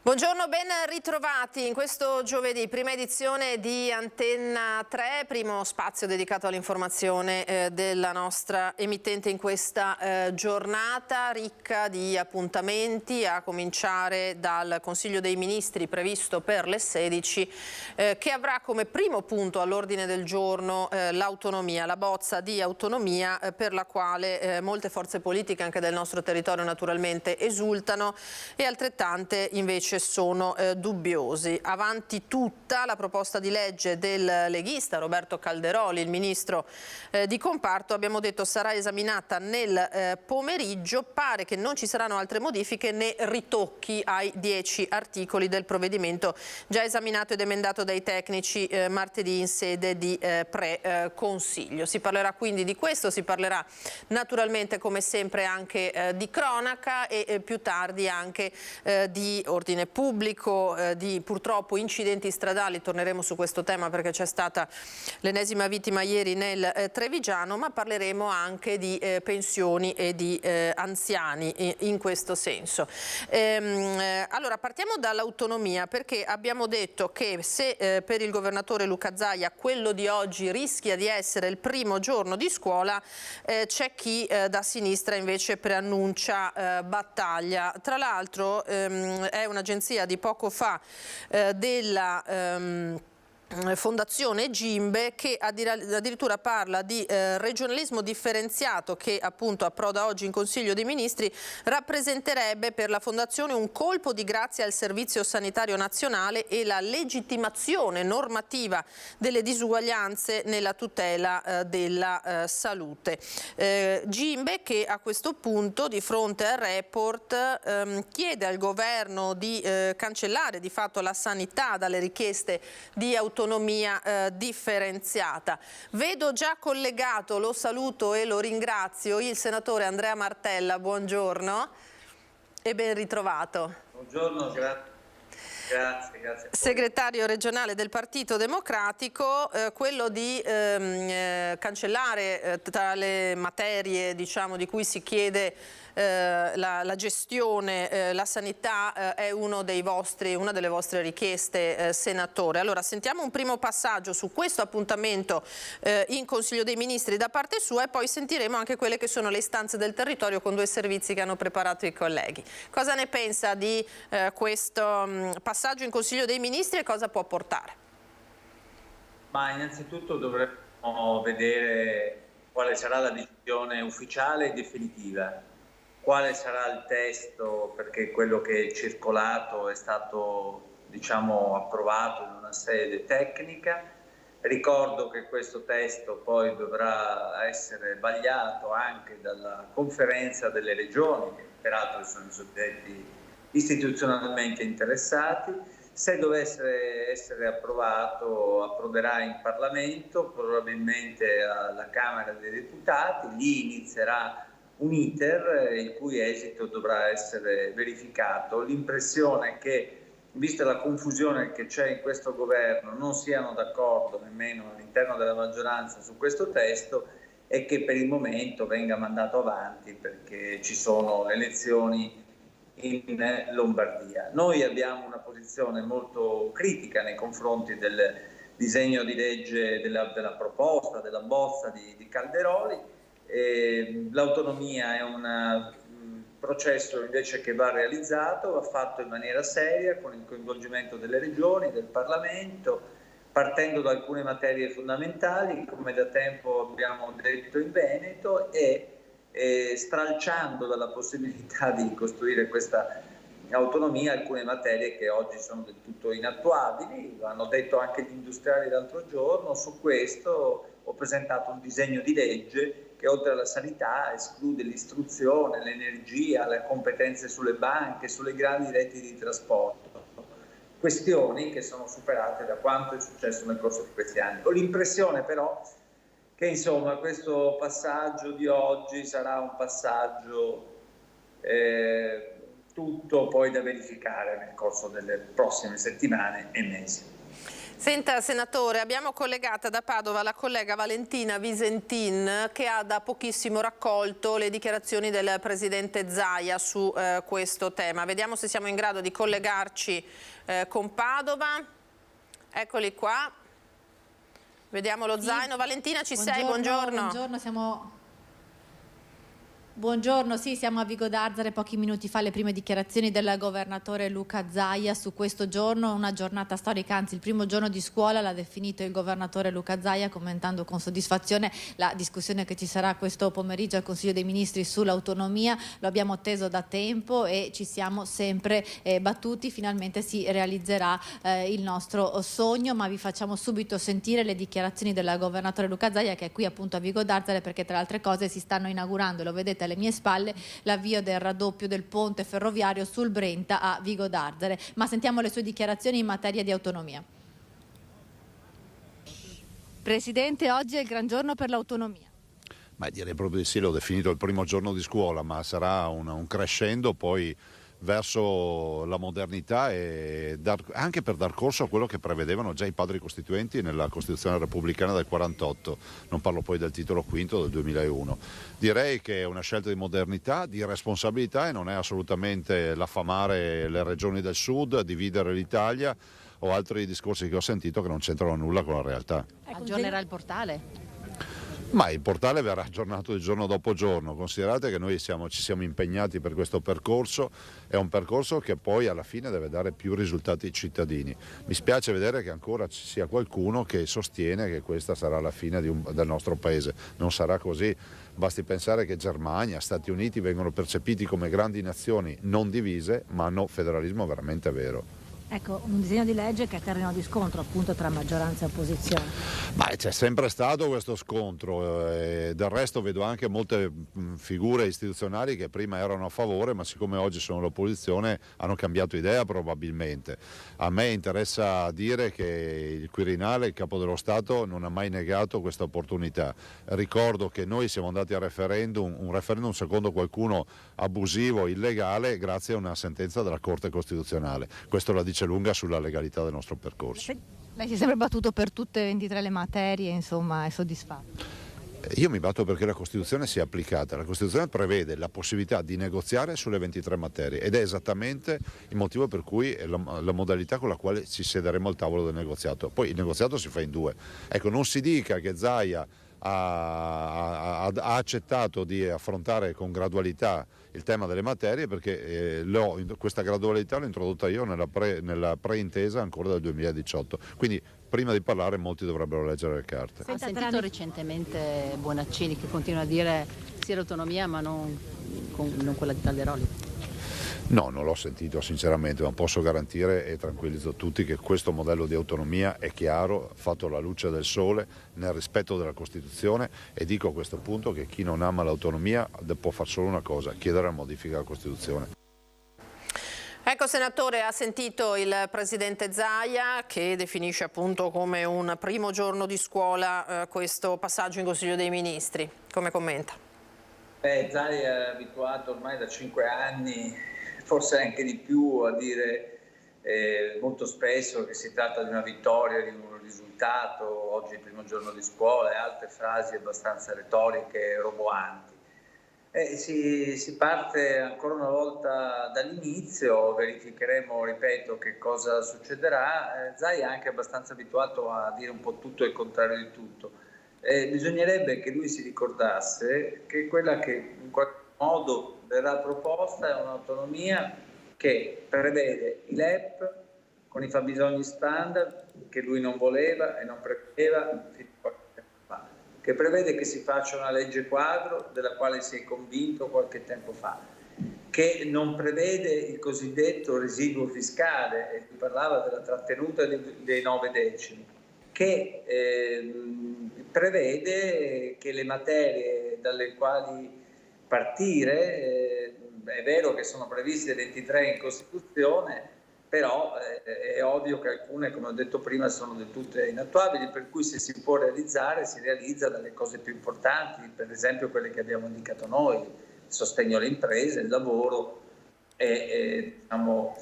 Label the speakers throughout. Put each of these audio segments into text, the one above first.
Speaker 1: Buongiorno, ben ritrovati in questo giovedì, prima edizione di Antenna 3, primo spazio dedicato all'informazione della nostra emittente in questa giornata ricca di appuntamenti, a cominciare dal Consiglio dei Ministri previsto per le 16, che avrà come primo punto all'ordine del giorno l'autonomia, la bozza di autonomia per la quale molte forze politiche anche del nostro territorio naturalmente esultano e altrettante invece sono dubbiosi. Avanti tutta la proposta di legge del leghista Roberto Calderoli, il ministro di comparto, abbiamo detto sarà esaminata nel pomeriggio. Pare che non ci saranno altre modifiche né ritocchi ai 10 articoli del provvedimento già esaminato ed emendato dai tecnici martedì in sede di pre-consiglio. Si parlerà quindi di questo, si parlerà naturalmente come sempre anche di cronaca e più tardi anche di ordine pubblico, di purtroppo incidenti stradali. Torneremo su questo tema perché c'è stata l'ennesima vittima ieri nel Trevigiano, ma parleremo anche di pensioni e di anziani in questo senso. Allora partiamo dall'autonomia, perché abbiamo detto che se per il governatore Luca Zaia quello di oggi rischia di essere il primo giorno di scuola, c'è chi da sinistra invece preannuncia battaglia. Tra l'altro è un'agenzia di poco fa della Fondazione Gimbe che addirittura parla di regionalismo differenziato che appunto approda oggi in Consiglio dei Ministri, rappresenterebbe per la Fondazione un colpo di grazia al Servizio Sanitario Nazionale e la legittimazione normativa delle disuguaglianze nella tutela della salute. Gimbe che a questo punto di fronte al report chiede al governo di cancellare di fatto la sanità dalle richieste di autonomia differenziata. Vedo già collegato, lo saluto e lo ringrazio, il senatore Andrea Martella. Buongiorno e ben ritrovato.
Speaker 2: Buongiorno, grazie.
Speaker 1: Segretario regionale del Partito Democratico, quello di cancellare tra le materie, diciamo, di cui si chiede la gestione, la sanità, è una delle vostre richieste, senatore. Allora sentiamo un primo passaggio su questo appuntamento in Consiglio dei Ministri da parte sua e poi sentiremo anche quelle che sono le istanze del territorio con due servizi che hanno preparato i colleghi. Cosa ne pensa di questo passaggio in Consiglio dei Ministri e cosa può portare?
Speaker 2: Ma innanzitutto dovremmo vedere quale sarà la decisione ufficiale e definitiva, quale sarà il testo, perché quello che è circolato è stato, diciamo, approvato in una sede tecnica. Ricordo che questo testo poi dovrà essere vagliato anche dalla conferenza delle regioni, che peraltro sono i soggetti istituzionalmente interessati. Se dovesse essere approvato, approderà in Parlamento, probabilmente alla Camera dei Deputati. Lì inizierà un iter il cui esito dovrà essere verificato. L'impressione è che, vista la confusione che c'è in questo governo, non siano d'accordo nemmeno all'interno della maggioranza su questo testo e che per il momento venga mandato avanti perché ci sono le elezioni in Lombardia. Noi abbiamo una posizione molto critica nei confronti del disegno di legge, della proposta, della bozza di Calderoli. L'autonomia è un processo invece che va realizzato, va fatto in maniera seria con il coinvolgimento delle regioni, del Parlamento, partendo da alcune materie fondamentali, come da tempo abbiamo detto in Veneto, e stralciando dalla possibilità di costruire questa autonomia alcune materie che oggi sono del tutto inattuabili. Lo hanno detto anche gli industriali l'altro giorno. Su questo ho presentato un disegno di legge che oltre alla sanità esclude l'istruzione, l'energia, le competenze sulle banche, sulle grandi reti di trasporto, questioni che sono superate da quanto è successo nel corso di questi anni. Ho l'impressione però che insomma questo passaggio di oggi sarà un passaggio tutto poi da verificare nel corso delle prossime settimane e mesi.
Speaker 1: Senta, senatore, abbiamo collegata da Padova la collega Valentina Visentin, che ha da pochissimo raccolto le dichiarazioni del presidente Zaia su questo tema. Vediamo se siamo in grado di collegarci con Padova. Eccoli qua. Vediamo lo zaino. Valentina, ci sei? Buongiorno.
Speaker 3: Buongiorno, Buongiorno, sì, siamo a Vigo d'Arzare. Pochi minuti fa le prime dichiarazioni del governatore Luca Zaia su questo giorno, una giornata storica, anzi il primo giorno di scuola, l'ha definito il governatore Luca Zaia, commentando con soddisfazione la discussione che ci sarà questo pomeriggio al Consiglio dei Ministri sull'autonomia. Lo abbiamo atteso da tempo e ci siamo sempre battuti, finalmente si realizzerà il nostro sogno, ma vi facciamo subito sentire le dichiarazioni del governatore Luca Zaia, che è qui appunto a Vigo d'Arzare perché tra le altre cose si stanno inaugurando, lo vedete alle mie spalle, l'avvio del raddoppio del ponte ferroviario sul Brenta a Vigo d'Arzare. Ma sentiamo le sue dichiarazioni in materia di autonomia. Presidente, oggi è il gran giorno per l'autonomia.
Speaker 4: Ma direi proprio di sì, l'ho definito il primo giorno di scuola, ma sarà un crescendo poi verso la modernità e anche per dar corso a quello che prevedevano già i padri costituenti nella Costituzione repubblicana del 48, non parlo poi del titolo quinto del 2001. Direi che è una scelta di modernità, di responsabilità e non è assolutamente l'affamare le regioni del sud, dividere l'Italia o altri discorsi che ho sentito che non c'entrano nulla con la realtà.
Speaker 3: Aggiornerà il portale?
Speaker 4: Ma il portale verrà aggiornato di giorno dopo giorno, considerate che noi ci siamo impegnati per questo percorso, è un percorso che poi alla fine deve dare più risultati ai cittadini. Mi spiace vedere che ancora ci sia qualcuno che sostiene che questa sarà la fine del nostro paese, non sarà così, basti pensare che Germania, Stati Uniti vengono percepiti come grandi nazioni non divise ma hanno federalismo veramente vero.
Speaker 5: Ecco, un disegno di legge che è terreno di scontro appunto tra maggioranza e opposizione.
Speaker 4: Ma c'è sempre stato questo scontro, del resto vedo anche molte figure istituzionali che prima erano a favore, ma siccome oggi sono l'opposizione hanno cambiato idea probabilmente. A me interessa dire che il Quirinale, il Capo dello Stato, non ha mai negato questa opportunità. Ricordo che noi siamo andati a un referendum secondo qualcuno abusivo, illegale, grazie a una sentenza della Corte Costituzionale. Questo la dice lunga sulla legalità del nostro percorso.
Speaker 3: Lei si è sempre battuto per tutte e 23 le materie, insomma, è soddisfatto?
Speaker 4: Io mi batto perché la Costituzione sia applicata. La Costituzione prevede la possibilità di negoziare sulle 23 materie ed è esattamente il motivo per cui è la modalità con la quale ci siederemo al tavolo del negoziato. Poi il negoziato si fa in due. Ecco, non si dica che Zaia ha accettato di affrontare con gradualità il tema delle materie perché questa gradualità l'ho introdotta io nella preintesa ancora del 2018, quindi prima di parlare molti dovrebbero leggere le carte.
Speaker 6: Ha sentito recentemente Bonaccini che continua a dire sì l'autonomia ma non quella di Calderoli?
Speaker 4: No, non l'ho sentito sinceramente, ma posso garantire e tranquillizzo tutti che questo modello di autonomia è chiaro, fatto alla luce del sole, nel rispetto della Costituzione, e dico a questo punto che chi non ama l'autonomia può fare solo una cosa, chiedere la modifica della Costituzione.
Speaker 1: Ecco, senatore, ha sentito il presidente Zaia che definisce appunto come un primo giorno di scuola questo passaggio in Consiglio dei Ministri. Come commenta?
Speaker 2: Zaia è abituato ormai da 5 anni, forse anche di più, a dire molto spesso che si tratta di una vittoria, di un risultato, oggi è il primo giorno di scuola, e altre frasi abbastanza retoriche e roboanti. Si parte ancora una volta dall'inizio, verificheremo, ripeto, che cosa succederà. Zaia è anche abbastanza abituato a dire un po' tutto e il contrario di tutto. Bisognerebbe che lui si ricordasse che quella che in qualche modo verrà proposta è un'autonomia che prevede i LEP con i fabbisogni standard che lui non voleva e non prevedeva fino a qualche tempo fa, che prevede che si faccia una legge quadro della quale si è convinto qualche tempo fa, che non prevede il cosiddetto residuo fiscale, e si parlava della trattenuta dei 9 decimi, che prevede che le materie dalle quali partire, è vero che sono previste 23 in Costituzione, però è ovvio che alcune, come ho detto prima, sono del tutto inattuabili, per cui se si può realizzare, si realizza dalle cose più importanti, per esempio quelle che abbiamo indicato noi, il sostegno alle imprese, il lavoro e la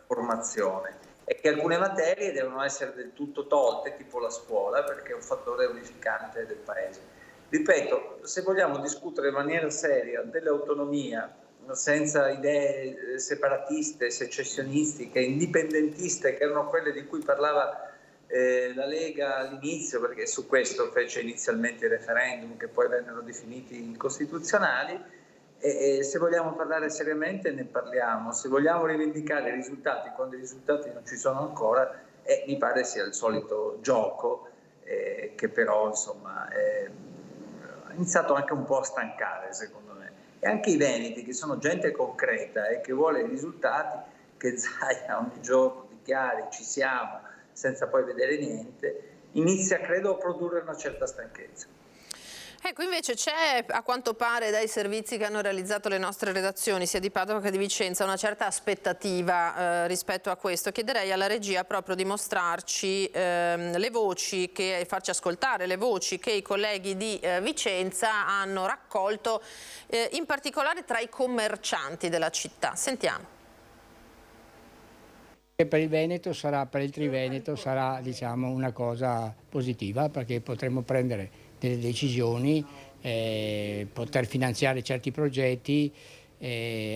Speaker 2: formazione. e che alcune materie devono essere del tutto tolte, tipo la scuola, perché è un fattore unificante del Paese. Ripeto, se vogliamo discutere in maniera seria dell'autonomia, senza idee separatiste, secessionistiche, indipendentiste, che erano quelle di cui parlava la Lega all'inizio, perché su questo fece inizialmente i referendum che poi vennero definiti incostituzionali, e se vogliamo parlare seriamente ne parliamo, se vogliamo rivendicare i risultati quando i risultati non ci sono ancora, mi pare sia il solito gioco che però insomma ha iniziato anche un po' a stancare, secondo me. E anche i veneti, che sono gente concreta e che vuole i risultati, che Zaia ogni giorno dichiari ci siamo senza poi vedere niente, inizia credo a produrre una certa stanchezza.
Speaker 1: Ecco, invece c'è, a quanto pare dai servizi che hanno realizzato le nostre redazioni, sia di Padova che di Vicenza, una certa aspettativa rispetto a questo. Chiederei alla regia proprio di mostrarci le voci, farci ascoltare le voci che i colleghi di Vicenza hanno raccolto, in particolare tra i commercianti della città. Sentiamo.
Speaker 7: Per il Veneto per il Triveneto sarà, diciamo, una cosa positiva, perché potremo prendere delle decisioni, poter finanziare certi progetti,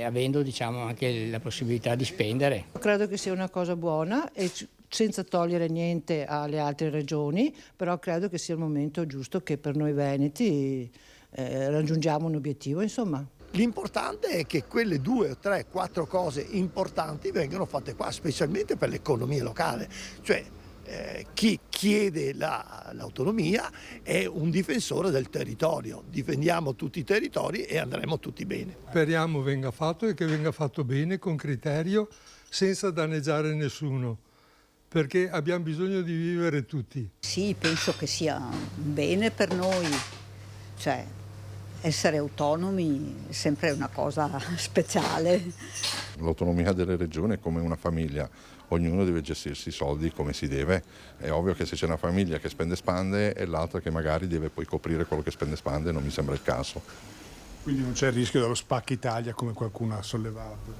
Speaker 7: avendo, diciamo, anche la possibilità di spendere.
Speaker 8: Credo che sia una cosa buona e senza togliere niente alle altre regioni, però credo che sia il momento giusto che per noi veneti raggiungiamo un obiettivo, insomma.
Speaker 9: L'importante è che quelle 2, 3, 4 cose importanti vengano fatte qua, specialmente per l'economia locale. Cioè, chi chiede l'autonomia è un difensore del territorio. Difendiamo tutti i territori e andremo tutti bene.
Speaker 10: Speriamo venga fatto e che venga fatto bene, con criterio, senza danneggiare nessuno, perché abbiamo bisogno di vivere tutti.
Speaker 11: Sì, penso che sia bene per noi. Cioè, essere autonomi è sempre una cosa speciale.
Speaker 12: L'autonomia delle regioni è come una famiglia, ognuno deve gestirsi i soldi come si deve. È ovvio che se c'è una famiglia che spende spande e l'altra che magari deve poi coprire quello che spende spande, non mi sembra il caso.
Speaker 13: Quindi non c'è il rischio dello spacca Italia come qualcuno ha sollevato?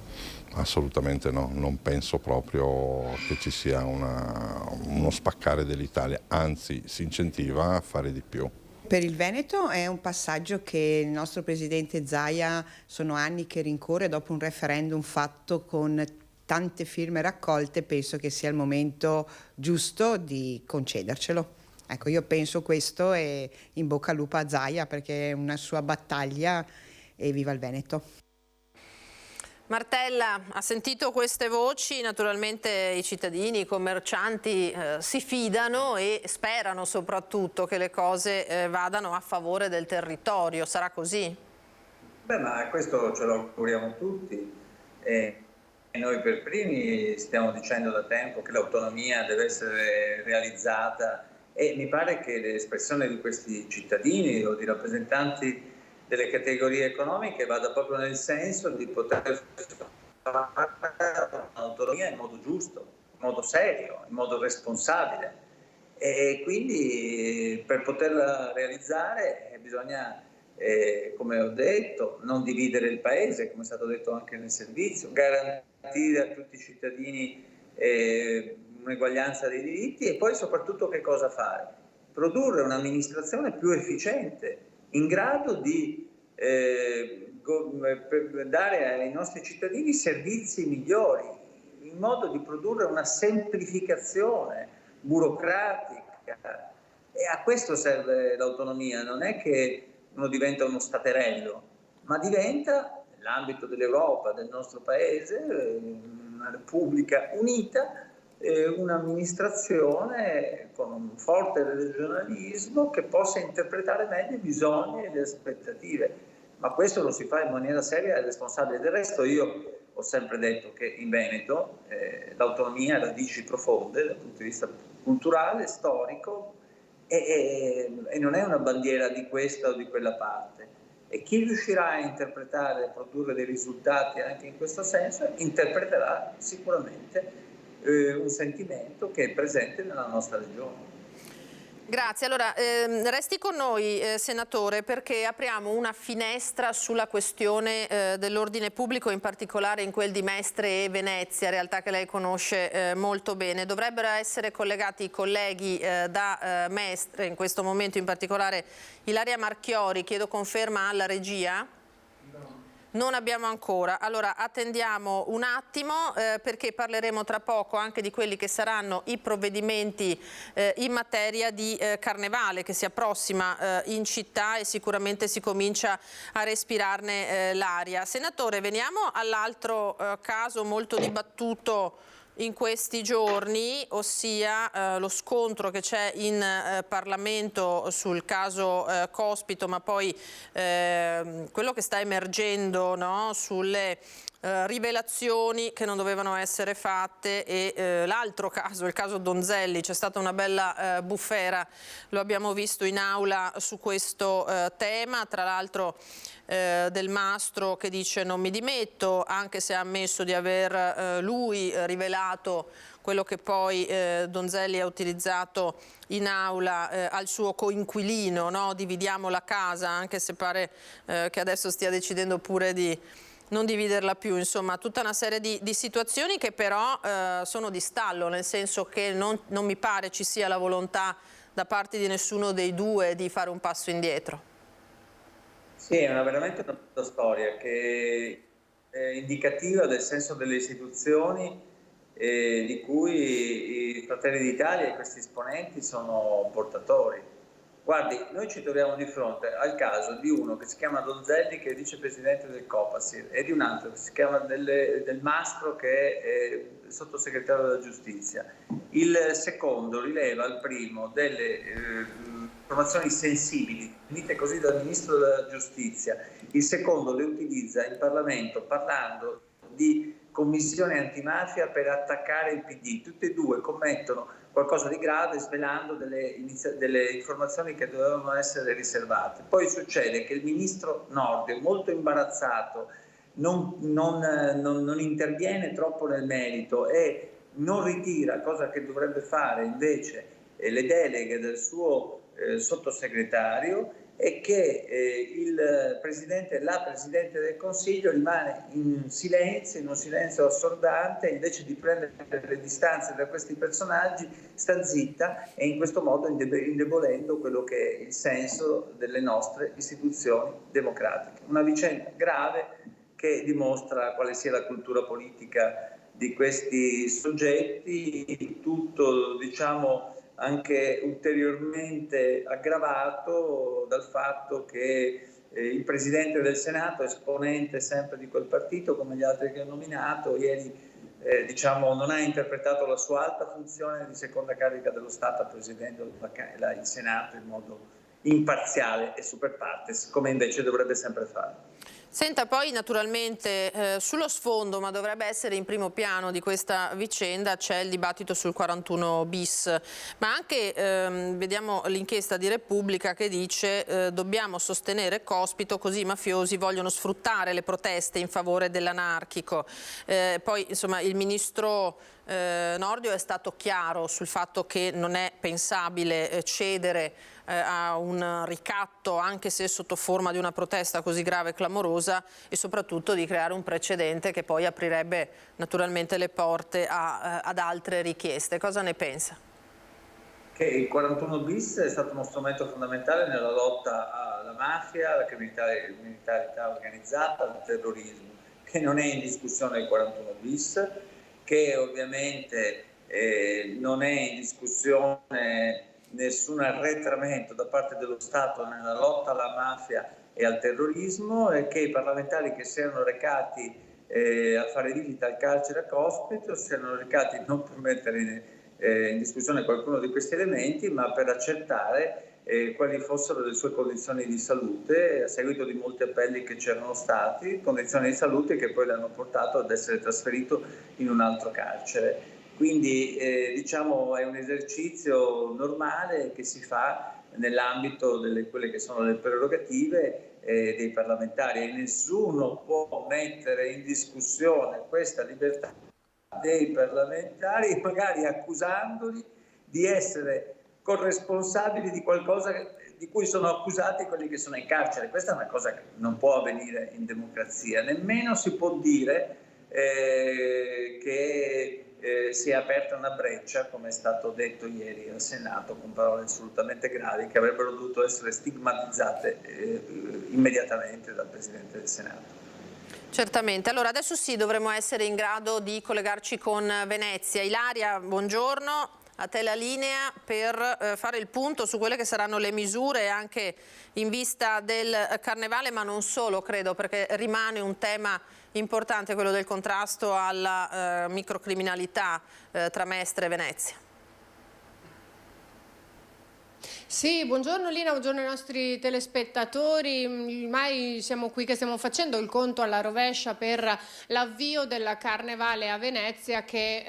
Speaker 12: Assolutamente no, non penso proprio che ci sia uno spaccare dell'Italia, anzi si incentiva a fare di più.
Speaker 14: Per il Veneto è un passaggio che il nostro presidente Zaia sono anni che rincorre dopo un referendum fatto con tante firme raccolte. Penso che sia il momento giusto di concedercelo. Ecco, io penso questo e in bocca al lupo a Zaia perché è una sua battaglia e viva il Veneto.
Speaker 1: Martella, ha sentito queste voci? Naturalmente i cittadini, i commercianti si fidano e sperano soprattutto che le cose vadano a favore del territorio. Sarà così?
Speaker 2: Beh, ma questo ce lo auguriamo tutti. E noi per primi stiamo dicendo da tempo che l'autonomia deve essere realizzata e mi pare che l'espressione di questi cittadini o di rappresentanti delle categorie economiche vada proprio nel senso di poter fare l'autonomia in modo giusto, in modo serio, in modo responsabile e quindi per poterla realizzare bisogna, come ho detto, non dividere il paese, come è stato detto anche nel servizio, garantire a tutti i cittadini un'eguaglianza dei diritti e poi soprattutto che cosa fare? Produrre un'amministrazione più efficiente, in grado di dare ai nostri cittadini servizi migliori, in modo di produrre una semplificazione burocratica. E a questo serve l'autonomia, non è che uno diventa uno staterello, ma diventa, nell'ambito dell'Europa, del nostro paese, una Repubblica unita, un'amministrazione con un forte regionalismo che possa interpretare meglio i bisogni e le aspettative, ma questo lo si fa in maniera seria e responsabile. Del resto io ho sempre detto che in Veneto l'autonomia ha radici profonde dal punto di vista culturale, storico e non è una bandiera di questa o di quella parte e chi riuscirà a interpretare e produrre dei risultati anche in questo senso interpreterà sicuramente un sentimento che è presente nella nostra regione.
Speaker 1: Grazie. Allora, resti con noi, senatore, perché apriamo una finestra sulla questione dell'ordine pubblico, in particolare in quel di Mestre e Venezia, realtà che lei conosce molto bene. Dovrebbero essere collegati i colleghi da Mestre, in questo momento in particolare Ilaria Marchiori. Chiedo conferma alla regia. Non abbiamo ancora. Allora attendiamo un attimo perché parleremo tra poco anche di quelli che saranno i provvedimenti in materia di carnevale che si approssima in città e sicuramente si comincia a respirarne l'aria. Senatore, veniamo all'altro caso molto dibattuto in questi giorni, ossia lo scontro che c'è in Parlamento sul caso Cospito, ma poi quello che sta emergendo, no, sulle rivelazioni che non dovevano essere fatte e l'altro caso, il caso Donzelli. C'è stata una bella bufera, lo abbiamo visto in aula su questo tema, tra l'altro Del Mastro che dice non mi dimetto, anche se ha ammesso di aver lui rivelato quello che poi Donzelli ha utilizzato in aula al suo coinquilino, no? Dividiamo la casa, anche se pare che adesso stia decidendo pure di non dividerla più. Insomma, tutta una serie di situazioni che però sono di stallo, nel senso che non mi pare ci sia la volontà da parte di nessuno dei due di fare un passo indietro.
Speaker 2: Sì, è veramente una bella storia che è indicativa del senso delle istituzioni di cui i Fratelli d'Italia e questi esponenti sono portatori. Guardi, noi ci troviamo di fronte al caso di uno che si chiama Donzelli, che è vicepresidente del Copasir, e di un altro che si chiama Del Mastro, che è sottosegretario della giustizia. Il secondo rileva al primo delle informazioni sensibili, finite così dal ministro della giustizia. Il secondo le utilizza in Parlamento parlando di commissione antimafia per attaccare il PD. Tutti e due commettono qualcosa di grave svelando delle informazioni che dovevano essere riservate. Poi succede che il ministro Nordio, molto imbarazzato, non interviene troppo nel merito e non ritira, cosa che dovrebbe fare invece, le deleghe del suo sottosegretario, e che la Presidente del Consiglio rimane in un silenzio assordante, invece di prendere le distanze da questi personaggi, sta zitta e in questo modo indebolendo quello che è il senso delle nostre istituzioni democratiche. Una vicenda grave che dimostra quale sia la cultura politica di questi soggetti, tutto diciamo anche ulteriormente aggravato dal fatto che il Presidente del Senato, esponente sempre di quel partito come gli altri che ho nominato, ieri diciamo, non ha interpretato la sua alta funzione di seconda carica dello Stato presiedendo il Senato in modo imparziale e super partes, come invece dovrebbe sempre fare.
Speaker 1: Senta, poi naturalmente sullo sfondo, ma dovrebbe essere in primo piano di questa vicenda, c'è il dibattito sul 41 bis, ma anche vediamo l'inchiesta di Repubblica che dice dobbiamo sostenere Cospito, così i mafiosi vogliono sfruttare le proteste in favore dell'anarchico. Poi insomma il ministro Nordio è stato chiaro sul fatto che non è pensabile cedere a un ricatto, anche se sotto forma di una protesta così grave e clamorosa, e soprattutto di creare un precedente che poi aprirebbe naturalmente le porte ad altre richieste. Cosa ne pensa?
Speaker 2: Che il 41 bis è stato uno strumento fondamentale nella lotta alla mafia, alla criminalità organizzata, al terrorismo, che non è in discussione il 41 bis, che ovviamente non è in discussione nessun arretramento da parte dello Stato nella lotta alla mafia e al terrorismo, e che i parlamentari che si erano recati a fare visita al carcere a Cospito si erano recati non per mettere in discussione qualcuno di questi elementi, ma per accertare quali fossero le sue condizioni di salute, a seguito di molti appelli che c'erano stati, condizioni di salute che poi l'hanno portato ad essere trasferito in un altro carcere. Quindi diciamo è un esercizio normale che si fa nell'ambito delle quelle che sono le prerogative dei parlamentari, e nessuno può mettere in discussione questa libertà dei parlamentari, magari accusandoli di essere corresponsabili di qualcosa di cui sono accusati quelli che sono in carcere. Questa è una cosa che non può avvenire in democrazia. Nemmeno si può dire che si è aperta una breccia, come è stato detto ieri al Senato, con parole assolutamente gravi, che avrebbero dovuto essere stigmatizzate immediatamente dal Presidente del Senato.
Speaker 1: Certamente. Allora adesso sì, dovremmo essere in grado di collegarci con Venezia. Ilaria, buongiorno. A te la linea per fare il punto su quelle che saranno le misure anche in vista del Carnevale, ma non solo, credo, perché rimane un tema importante quello del contrasto alla microcriminalità tra Mestre e Venezia.
Speaker 15: Sì, buongiorno Lina, buongiorno ai nostri telespettatori. Ormai siamo qui che stiamo facendo il conto alla rovescia per l'avvio del Carnevale a Venezia che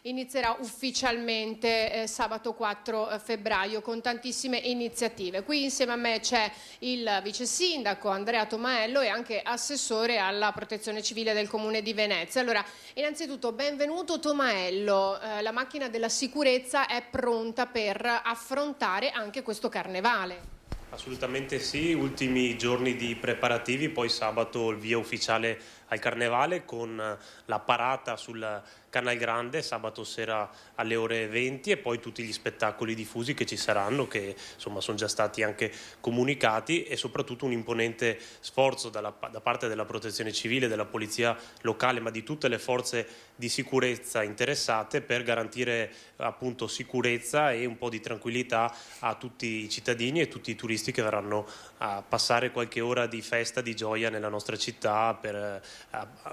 Speaker 15: inizierà ufficialmente sabato 4 febbraio con tantissime iniziative. Qui insieme a me c'è il vice sindaco Andrea Tomaello e anche assessore alla protezione civile del Comune di Venezia. Allora, innanzitutto benvenuto Tomaello, la macchina della sicurezza è pronta per affrontare anche questo Carnevale.
Speaker 16: Assolutamente sì, ultimi giorni di preparativi, poi sabato il via ufficiale al Carnevale con la parata sul Canal Grande sabato sera alle ore 20 e poi tutti gli spettacoli diffusi che ci saranno, che insomma sono già stati anche comunicati, e soprattutto un imponente sforzo da parte della protezione civile, della polizia locale, ma di tutte le forze di sicurezza interessate per garantire appunto sicurezza e un po' di tranquillità a tutti i cittadini e tutti i turisti che verranno a passare qualche ora di festa, di gioia nella nostra città per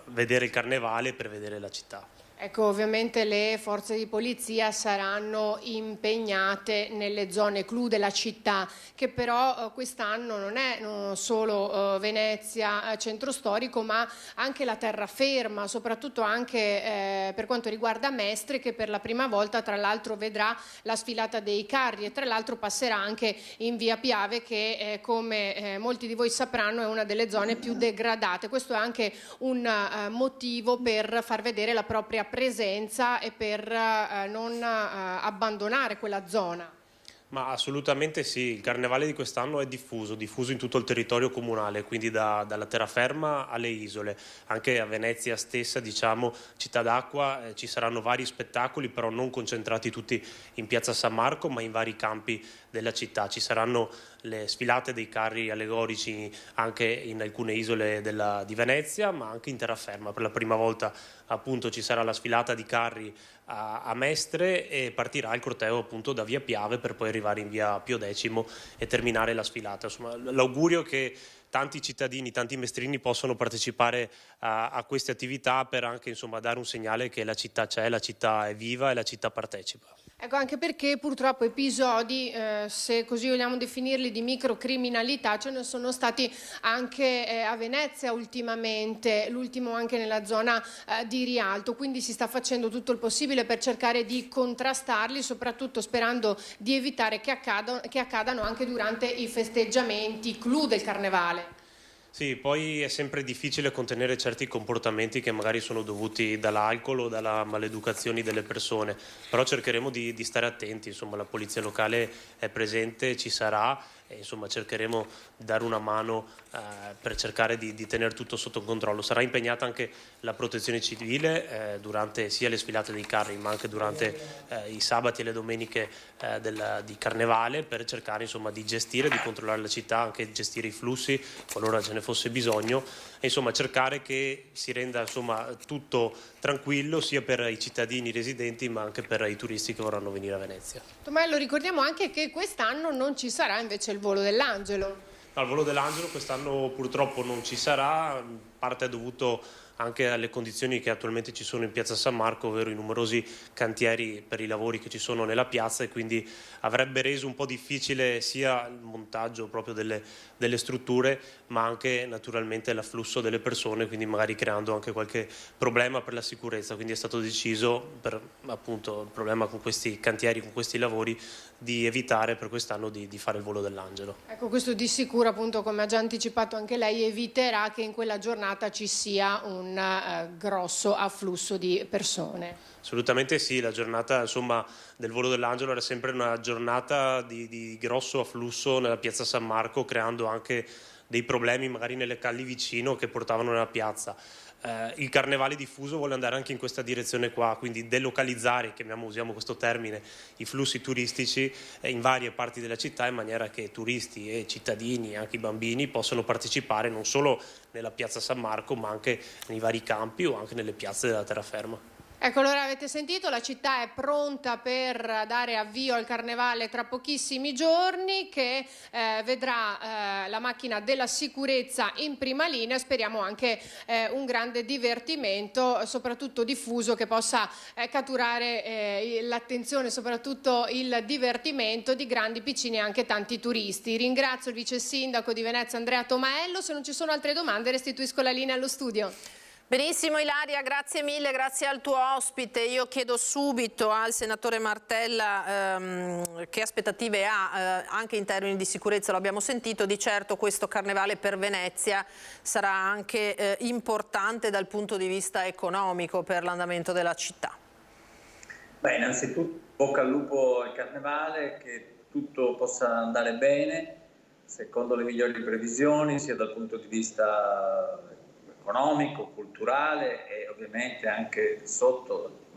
Speaker 16: vedere il Carnevale, per vedere la città.
Speaker 15: Ecco, ovviamente le forze di polizia saranno impegnate nelle zone clou della città, che però quest'anno non è solo Venezia centro storico, ma anche la terraferma, soprattutto anche per quanto riguarda Mestre, che per la prima volta tra l'altro vedrà la sfilata dei carri e tra l'altro passerà anche in via Piave, che come molti di voi sapranno è una delle zone più degradate. Questo è anche un motivo per far vedere la propria presenza e per non abbandonare quella zona.
Speaker 16: Ma assolutamente sì, il Carnevale di quest'anno è diffuso in tutto il territorio comunale, quindi dalla terraferma alle isole, anche a Venezia stessa, diciamo, città d'acqua, ci saranno vari spettacoli, però non concentrati tutti in piazza San Marco, ma in vari campi della città. Ci saranno le sfilate dei carri allegorici anche in alcune isole di Venezia, ma anche in terraferma. Per la prima volta appunto ci sarà la sfilata di carri a Mestre e partirà il corteo appunto da via Piave per poi arrivare in via Pio X e terminare la sfilata. Insomma, l'augurio che tanti cittadini, tanti mestrini possano partecipare a queste attività per anche insomma dare un segnale che la città c'è, la città è viva e la città partecipa.
Speaker 15: Ecco, anche perché purtroppo episodi, se così vogliamo definirli, di microcriminalità ce ne sono stati anche a Venezia ultimamente, l'ultimo anche nella zona di Rialto, quindi si sta facendo tutto il possibile per cercare di contrastarli, soprattutto sperando di evitare che accadano anche durante i festeggiamenti clou del Carnevale.
Speaker 16: Sì, poi è sempre difficile contenere certi comportamenti che magari sono dovuti dall'alcol o dalla maleducazione delle persone, però cercheremo di stare attenti, insomma la polizia locale è presente, ci sarà e insomma cercheremo di dare una mano per cercare di tenere tutto sotto controllo. Sarà impegnata anche la protezione civile durante sia le sfilate dei carri ma anche durante i sabati e le domeniche di Carnevale per cercare insomma di gestire, di controllare la città, anche gestire i flussi qualora ce ne fosse bisogno e insomma cercare che si renda insomma tutto tranquillo sia per i cittadini residenti ma anche per i turisti che vorranno venire a Venezia.
Speaker 15: Tomaello, ricordiamo anche che quest'anno non ci sarà invece il volo dell'Angelo.
Speaker 16: No, il volo dell'Angelo quest'anno purtroppo non ci sarà, parte è dovuto anche alle condizioni che attualmente ci sono in piazza San Marco, ovvero i numerosi cantieri per i lavori che ci sono nella piazza e quindi avrebbe reso un po' difficile sia il montaggio proprio delle strutture ma anche naturalmente l'afflusso delle persone, quindi magari creando anche qualche problema per la sicurezza, quindi è stato deciso per appunto il problema con questi cantieri, con questi lavori, di evitare per quest'anno di fare il volo dell'Angelo.
Speaker 15: Ecco, questo di sicuro appunto come ha già anticipato anche lei eviterà che in quella giornata ci sia un un grosso afflusso di persone.
Speaker 16: Assolutamente sì, la giornata del volo dell'Angelo era sempre una giornata di grosso afflusso nella piazza San Marco, creando anche dei problemi magari nelle calli vicino che portavano nella piazza. Il carnevale diffuso vuole andare anche in questa direzione qua, quindi delocalizzare, usiamo questo termine, i flussi turistici in varie parti della città, in maniera che turisti e cittadini, anche i bambini, possano partecipare non solo nella piazza San Marco, ma anche nei vari campi o anche nelle piazze della terraferma.
Speaker 15: Ecco, allora avete sentito, la città è pronta per dare avvio al carnevale tra pochissimi giorni, che vedrà la macchina della sicurezza in prima linea. Speriamo anche un grande divertimento, soprattutto diffuso, che possa catturare l'attenzione, soprattutto il divertimento di grandi, piccini e anche tanti turisti. Ringrazio il vice sindaco di Venezia Andrea Tomaello. Se non ci sono altre domande restituisco la linea allo studio.
Speaker 1: Benissimo Ilaria, grazie mille, grazie al tuo ospite. Io chiedo subito al senatore Martella che aspettative ha anche in termini di sicurezza. Lo abbiamo sentito, di certo questo carnevale per Venezia sarà anche importante dal punto di vista economico per l'andamento della città.
Speaker 2: Beh, innanzitutto bocca al lupo al carnevale, che tutto possa andare bene secondo le migliori previsioni, sia dal punto di vista economico, culturale e ovviamente anche sotto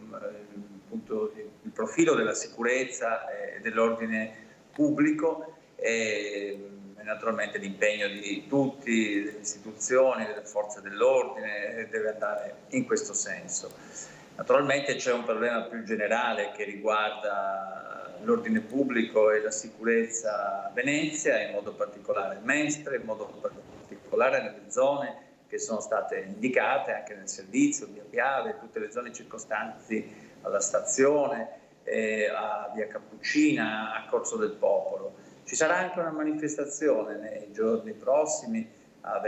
Speaker 2: il profilo della sicurezza e dell'ordine pubblico e naturalmente l'impegno di tutti, delle istituzioni, delle forze dell'ordine deve andare in questo senso. Naturalmente c'è un problema più generale che riguarda l'ordine pubblico e la sicurezza a Venezia, in modo particolare a Mestre, in modo particolare nelle zone che sono state indicate anche nel servizio, via Piave, tutte le zone circostanti alla stazione, a via Cappuccina, a Corso del Popolo. Ci sarà anche una manifestazione nei giorni prossimi a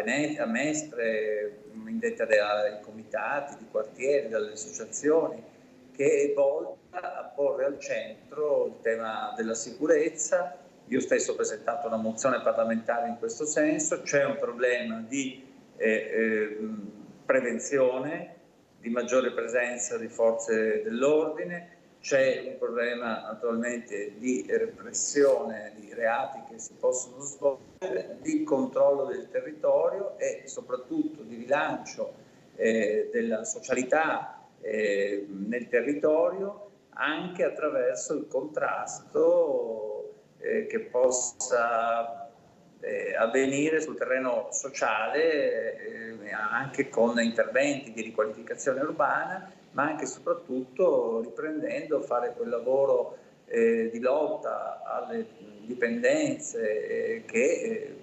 Speaker 2: Mestre, indetta dai comitati di quartiere, dalle associazioni, che è volta a porre al centro il tema della sicurezza. Io stesso ho presentato una mozione parlamentare in questo senso. C'è un problema di prevenzione, di maggiore presenza di forze dell'ordine, c'è un problema naturalmente di repressione di reati che si possono svolgere, di controllo del territorio e soprattutto di rilancio della socialità nel territorio, anche attraverso il contrasto che possa avvenire sul terreno sociale, anche con interventi di riqualificazione urbana, ma anche e soprattutto riprendendo a fare quel lavoro di lotta alle dipendenze che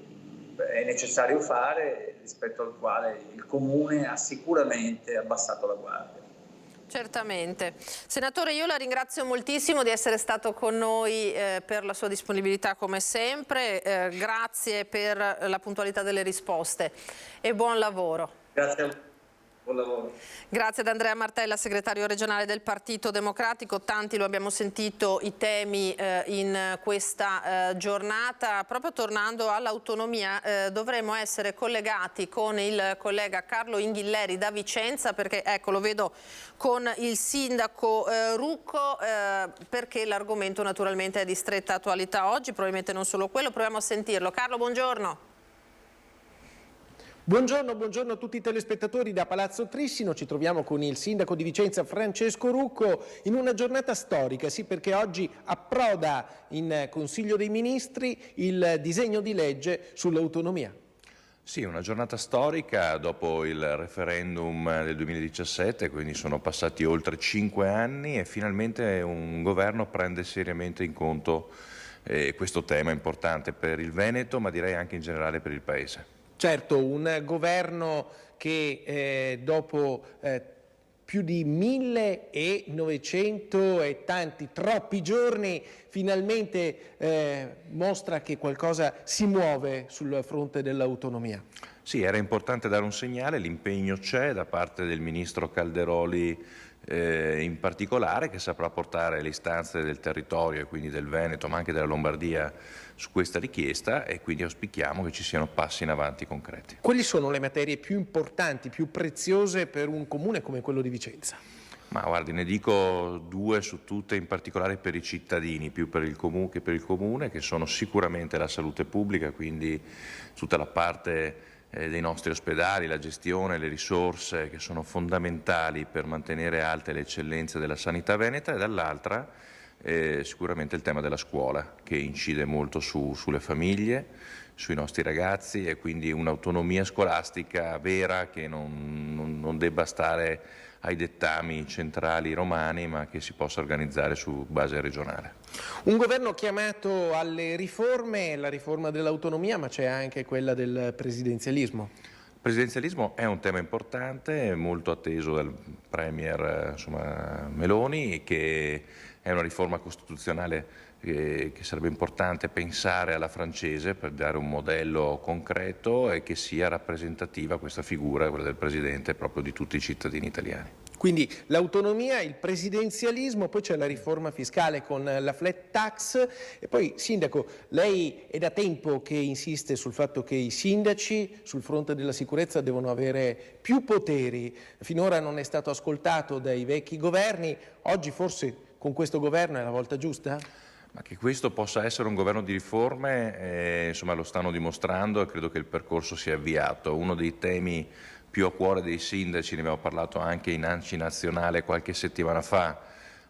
Speaker 2: è necessario fare, rispetto al quale il Comune ha sicuramente abbassato la guardia.
Speaker 1: Certamente. Senatore, io la ringrazio moltissimo di essere stato con noi per la sua disponibilità come sempre, grazie per la puntualità delle risposte e buon lavoro.
Speaker 2: Grazie a voi. Buon lavoro.
Speaker 1: Grazie ad Andrea Martella, segretario regionale del Partito Democratico. Tanti lo abbiamo sentito i temi in questa giornata. Proprio tornando all'autonomia, dovremo essere collegati con il collega Carlo Inghilleri da Vicenza, perché ecco, lo vedo con il sindaco Rucco, perché l'argomento naturalmente è di stretta attualità oggi, probabilmente non solo quello. Proviamo a sentirlo. Carlo, buongiorno.
Speaker 17: Buongiorno a tutti i telespettatori da Palazzo Trissino. Ci troviamo con il sindaco di Vicenza Francesco Rucco in una giornata storica, sì, perché oggi approda in Consiglio dei Ministri il disegno di legge sull'autonomia.
Speaker 18: Sì, una giornata storica dopo il referendum del 2017, quindi sono passati oltre 5 anni e finalmente un governo prende seriamente in conto questo tema importante per il Veneto, ma direi anche in generale per il Paese.
Speaker 17: Certo, un governo che dopo più di 1900 e troppi giorni finalmente mostra che qualcosa si muove sul fronte dell'autonomia.
Speaker 18: Sì, era importante dare un segnale, l'impegno c'è da parte del ministro Calderoli in particolare, che saprà portare le istanze del territorio e quindi del Veneto, ma anche della Lombardia, su questa richiesta, e quindi auspichiamo che ci siano passi in avanti concreti.
Speaker 17: Quali sono le materie più importanti, più preziose per un comune come quello di Vicenza?
Speaker 18: Ma guardi, ne dico due su tutte, in particolare per i cittadini, più per il comune che per il comune, che sono sicuramente la salute pubblica, quindi tutta la parte dei nostri ospedali, la gestione, le risorse che sono fondamentali per mantenere alte le eccellenze della sanità veneta, e dall'altra sicuramente il tema della scuola, che incide molto sulle famiglie, sui nostri ragazzi, e quindi un'autonomia scolastica vera che non debba stare ai dettami centrali romani, ma che si possa organizzare su base regionale.
Speaker 17: Un governo chiamato alle riforme, la riforma dell'autonomia, ma c'è anche quella del presidenzialismo.
Speaker 18: Il presidenzialismo è un tema importante, molto atteso dal Premier Meloni, che è una riforma costituzionale che sarebbe importante pensare alla francese per dare un modello concreto e che sia rappresentativa questa figura, quella del Presidente, proprio di tutti i cittadini italiani.
Speaker 17: Quindi l'autonomia, il presidenzialismo, poi c'è la riforma fiscale con la flat tax. E poi, Sindaco, lei è da tempo che insiste sul fatto che i sindaci sul fronte della sicurezza devono avere più poteri. Finora non è stato ascoltato dai vecchi governi, oggi forse con questo governo è la volta giusta?
Speaker 18: Ma che questo possa essere un governo di riforme, insomma, lo stanno dimostrando, e credo che il percorso sia avviato. Uno dei temi più a cuore dei sindaci, ne abbiamo parlato anche in ANCI nazionale qualche settimana fa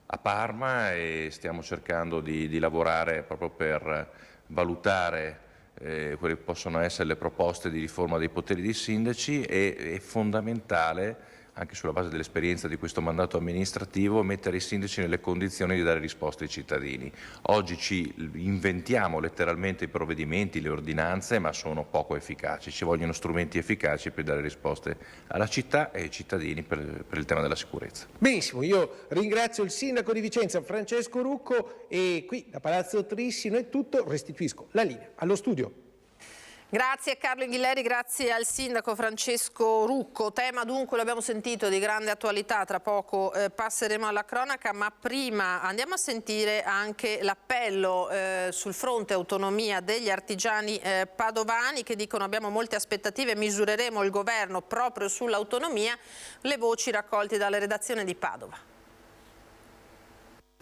Speaker 18: a Parma, e stiamo cercando di lavorare proprio per valutare quelle che possono essere le proposte di riforma dei poteri dei sindaci. È fondamentale, anche sulla base dell'esperienza di questo mandato amministrativo, mettere i sindaci nelle condizioni di dare risposte ai cittadini. Oggi ci inventiamo letteralmente i provvedimenti, le ordinanze, ma sono poco efficaci. Ci vogliono strumenti efficaci per dare risposte alla città e ai cittadini per il tema della sicurezza.
Speaker 17: Benissimo, io ringrazio il sindaco di Vicenza, Francesco Rucco, e qui da Palazzo Trissino è tutto, restituisco la linea allo studio.
Speaker 1: Grazie a Carlo Inghilleri, grazie al sindaco Francesco Rucco. Tema dunque, l'abbiamo sentito, di grande attualità, tra poco passeremo alla cronaca, ma prima andiamo a sentire anche l'appello sul fronte autonomia degli artigiani padovani, che dicono: abbiamo molte aspettative, misureremo il governo proprio sull'autonomia. Le voci raccolte dalla redazione di Padova.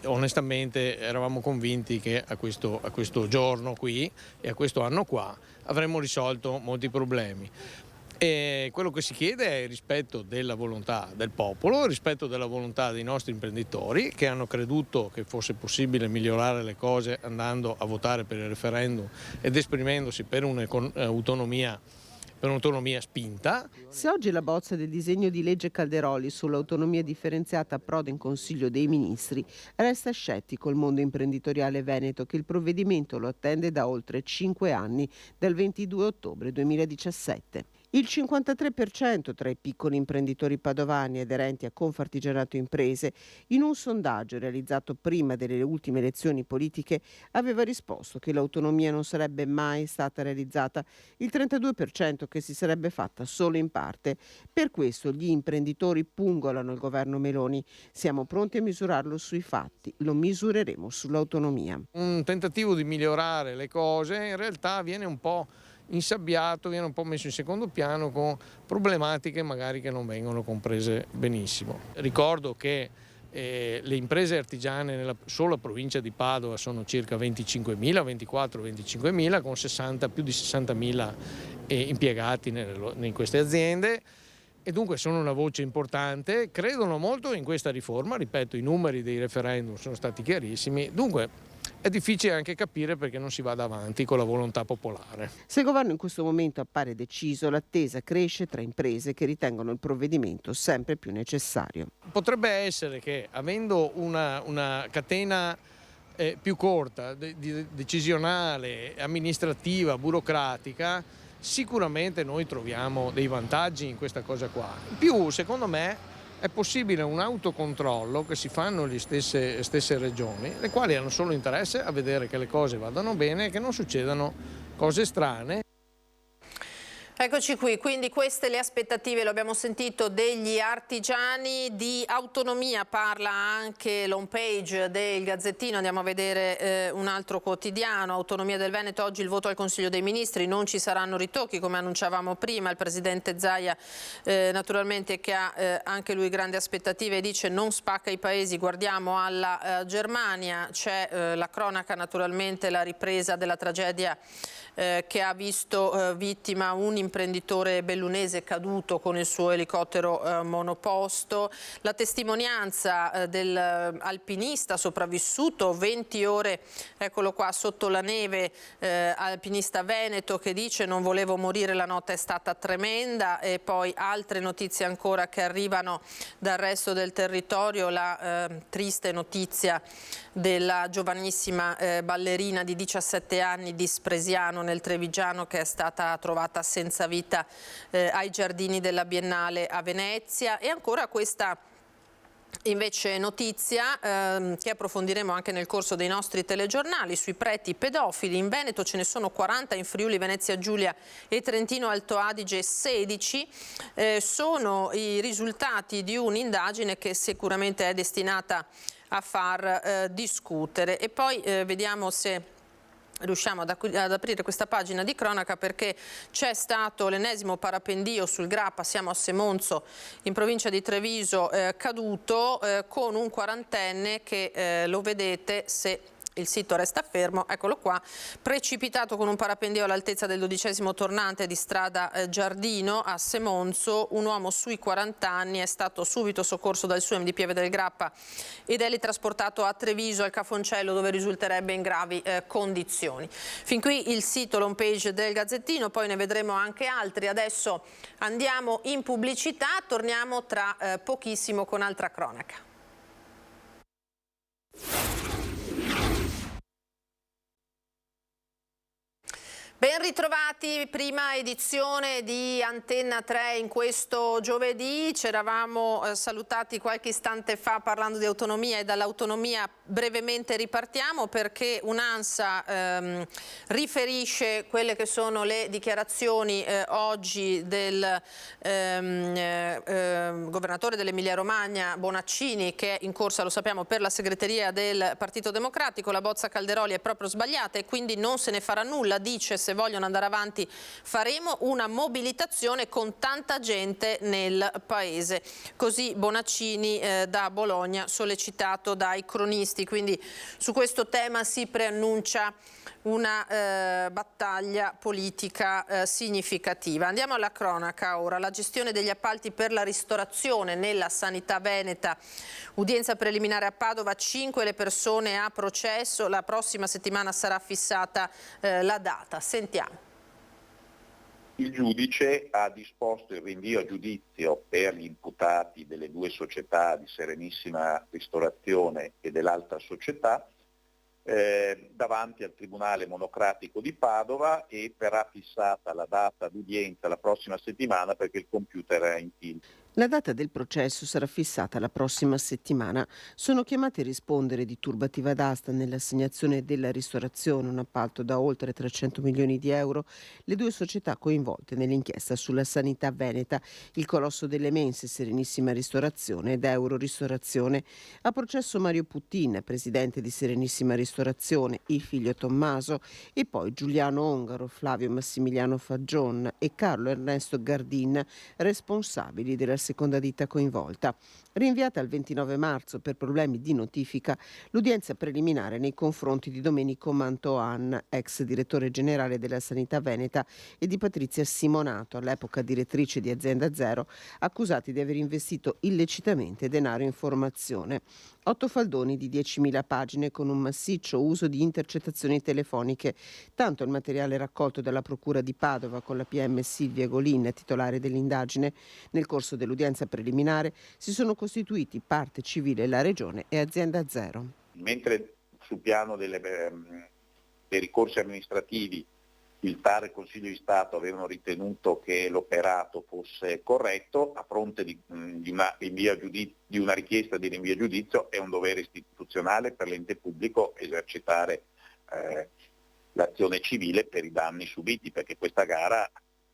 Speaker 19: Onestamente eravamo convinti che a questo giorno qui e a questo anno qua avremmo risolto molti problemi. E quello che si chiede è il rispetto della volontà del popolo, il rispetto della volontà dei nostri imprenditori, che hanno creduto che fosse possibile migliorare le cose andando a votare per il referendum ed esprimendosi per un'autonomia spinta.
Speaker 20: Se oggi la bozza del disegno di legge Calderoli sull'autonomia differenziata approda in Consiglio dei Ministri, resta scettico il mondo imprenditoriale veneto, che il provvedimento lo attende da oltre 5 anni, dal 22 ottobre 2017. Il 53% tra i piccoli imprenditori padovani aderenti a Confartigianato Imprese, in un sondaggio realizzato prima delle ultime elezioni politiche, aveva risposto che l'autonomia non sarebbe mai stata realizzata, il 32% che si sarebbe fatta solo in parte. Per questo gli imprenditori pungolano il governo Meloni. Siamo pronti a misurarlo sui fatti, lo misureremo sull'autonomia.
Speaker 19: Un tentativo di migliorare le cose in realtà viene un po' insabbiato, viene un po' messo in secondo piano con problematiche magari che non vengono comprese benissimo. Ricordo che le imprese artigiane nella sola provincia di Padova sono circa 25.000, 24-25.000, con più di 60.000 impiegati in queste aziende, e dunque sono una voce importante, credono molto in questa riforma. Ripeto, i numeri dei referendum sono stati chiarissimi, dunque è difficile anche capire perché non si vada avanti con la volontà popolare.
Speaker 20: Se il governo in questo momento appare deciso, l'attesa cresce tra imprese che ritengono il provvedimento sempre più necessario.
Speaker 19: Potrebbe essere che, avendo una catena più corta, decisionale, amministrativa, burocratica, sicuramente noi troviamo dei vantaggi in questa cosa qua. In più, secondo me, è possibile un autocontrollo che si fanno le stesse regioni, le quali hanno solo interesse a vedere che le cose vadano bene e che non succedano cose strane.
Speaker 1: Eccoci qui, quindi queste le aspettative, lo abbiamo sentito, degli artigiani. Di autonomia parla anche l'home page del Gazzettino, andiamo a vedere un altro quotidiano. Autonomia del Veneto, oggi il voto al Consiglio dei Ministri, non ci saranno ritocchi come annunciavamo prima. Il Presidente Zaia naturalmente, che ha anche lui grandi aspettative, dice non spacca i paesi, guardiamo alla Germania. C'è la cronaca naturalmente, la ripresa della tragedia che ha visto vittima un imprenditore bellunese caduto con il suo elicottero monoposto, la testimonianza dell'alpinista sopravvissuto 20 ore, eccolo qua, sotto la neve, alpinista veneto che dice non volevo morire, la notte è stata tremenda. E poi altre notizie ancora che arrivano dal resto del territorio, la triste notizia della giovanissima ballerina di 17 anni di Spresiano nel Trevigiano, che è stata trovata senza vita ai giardini della Biennale a Venezia. E ancora questa invece notizia che approfondiremo anche nel corso dei nostri telegiornali sui preti pedofili. In Veneto ce ne sono 40, in Friuli, Venezia Giulia e Trentino Alto Adige 16. Sono i risultati di un'indagine che sicuramente è destinata a far discutere. E poi vediamo se riusciamo ad aprire questa pagina di cronaca, perché c'è stato l'ennesimo parapendio sul Grappa, siamo a Semonzo in provincia di Treviso, caduto con un quarantenne che lo vedete, se il sito resta fermo, eccolo qua, precipitato con un parapendio all'altezza del 12° tornante di strada Giardino a Semonzo. Un uomo sui 40 anni è stato subito soccorso dal SUEM di Pieve del Grappa ed è trasportato a Treviso al Cafoncello, dove risulterebbe in gravi condizioni. Fin qui il sito, l'home page del Gazzettino, poi ne vedremo anche altri. Adesso andiamo in pubblicità, torniamo tra pochissimo con altra cronaca. Ben ritrovati, prima edizione di Antenna 3 in questo giovedì. Ci eravamo salutati qualche istante fa parlando di autonomia, e dall'autonomia brevemente ripartiamo, perché un'ANSA riferisce quelle che sono le dichiarazioni oggi del governatore dell'Emilia Romagna Bonaccini, che è in corsa, lo sappiamo, per la segreteria del Partito Democratico. La bozza Calderoli è proprio sbagliata e quindi non se ne farà nulla, dice. Se vogliono andare avanti faremo una mobilitazione con tanta gente nel paese. Così Bonaccini da Bologna, sollecitato dai cronisti. Quindi su questo tema si preannuncia una battaglia politica significativa. Andiamo alla cronaca ora. La gestione degli appalti per la ristorazione nella sanità veneta. Udienza preliminare a Padova, 5 le persone a processo. La prossima settimana sarà fissata la data. Sentiamo.
Speaker 21: Il giudice ha disposto il rinvio a giudizio per gli imputati delle due società di Serenissima Ristorazione e dell'altra società davanti al Tribunale Monocratico di Padova, e verrà fissata la data d'udienza la prossima settimana, perché il computer è in tilt.
Speaker 20: La data del processo sarà fissata la prossima settimana. Sono chiamati a rispondere di turbativa d'asta nell'assegnazione della ristorazione, un appalto da oltre 300 milioni di euro, le due società coinvolte nell'inchiesta sulla sanità veneta, il Colosso delle Mense, Serenissima Ristorazione ed Euro Ristorazione. A processo Mario Puttin, presidente di Serenissima Ristorazione, il figlio Tommaso, e poi Giuliano Ongaro, Flavio Massimiliano Faggion e Carlo Ernesto Gardin, responsabili della seconda ditta coinvolta. Rinviata al 29 marzo per problemi di notifica l'udienza preliminare nei confronti di Domenico Mantoan, ex direttore generale della Sanità Veneta, e di Patrizia Simonato, all'epoca direttrice di Azienda Zero, accusati di aver investito illecitamente denaro in formazione. 8 faldoni di 10.000 pagine con un massiccio uso di intercettazioni telefoniche. Tanto il materiale raccolto dalla Procura di Padova con la PM Silvia Golin, titolare dell'indagine. Nel corso dell'udienza preliminare si sono costituiti parte civile la Regione e Azienda Zero.
Speaker 21: Mentre sul piano dei ricorsi amministrativi il TAR e il Consiglio di Stato avevano ritenuto che l'operato fosse corretto, a fronte di una richiesta di rinvio a giudizio è un dovere istituzionale per l'ente pubblico esercitare l'azione civile per i danni subiti, perché questa gara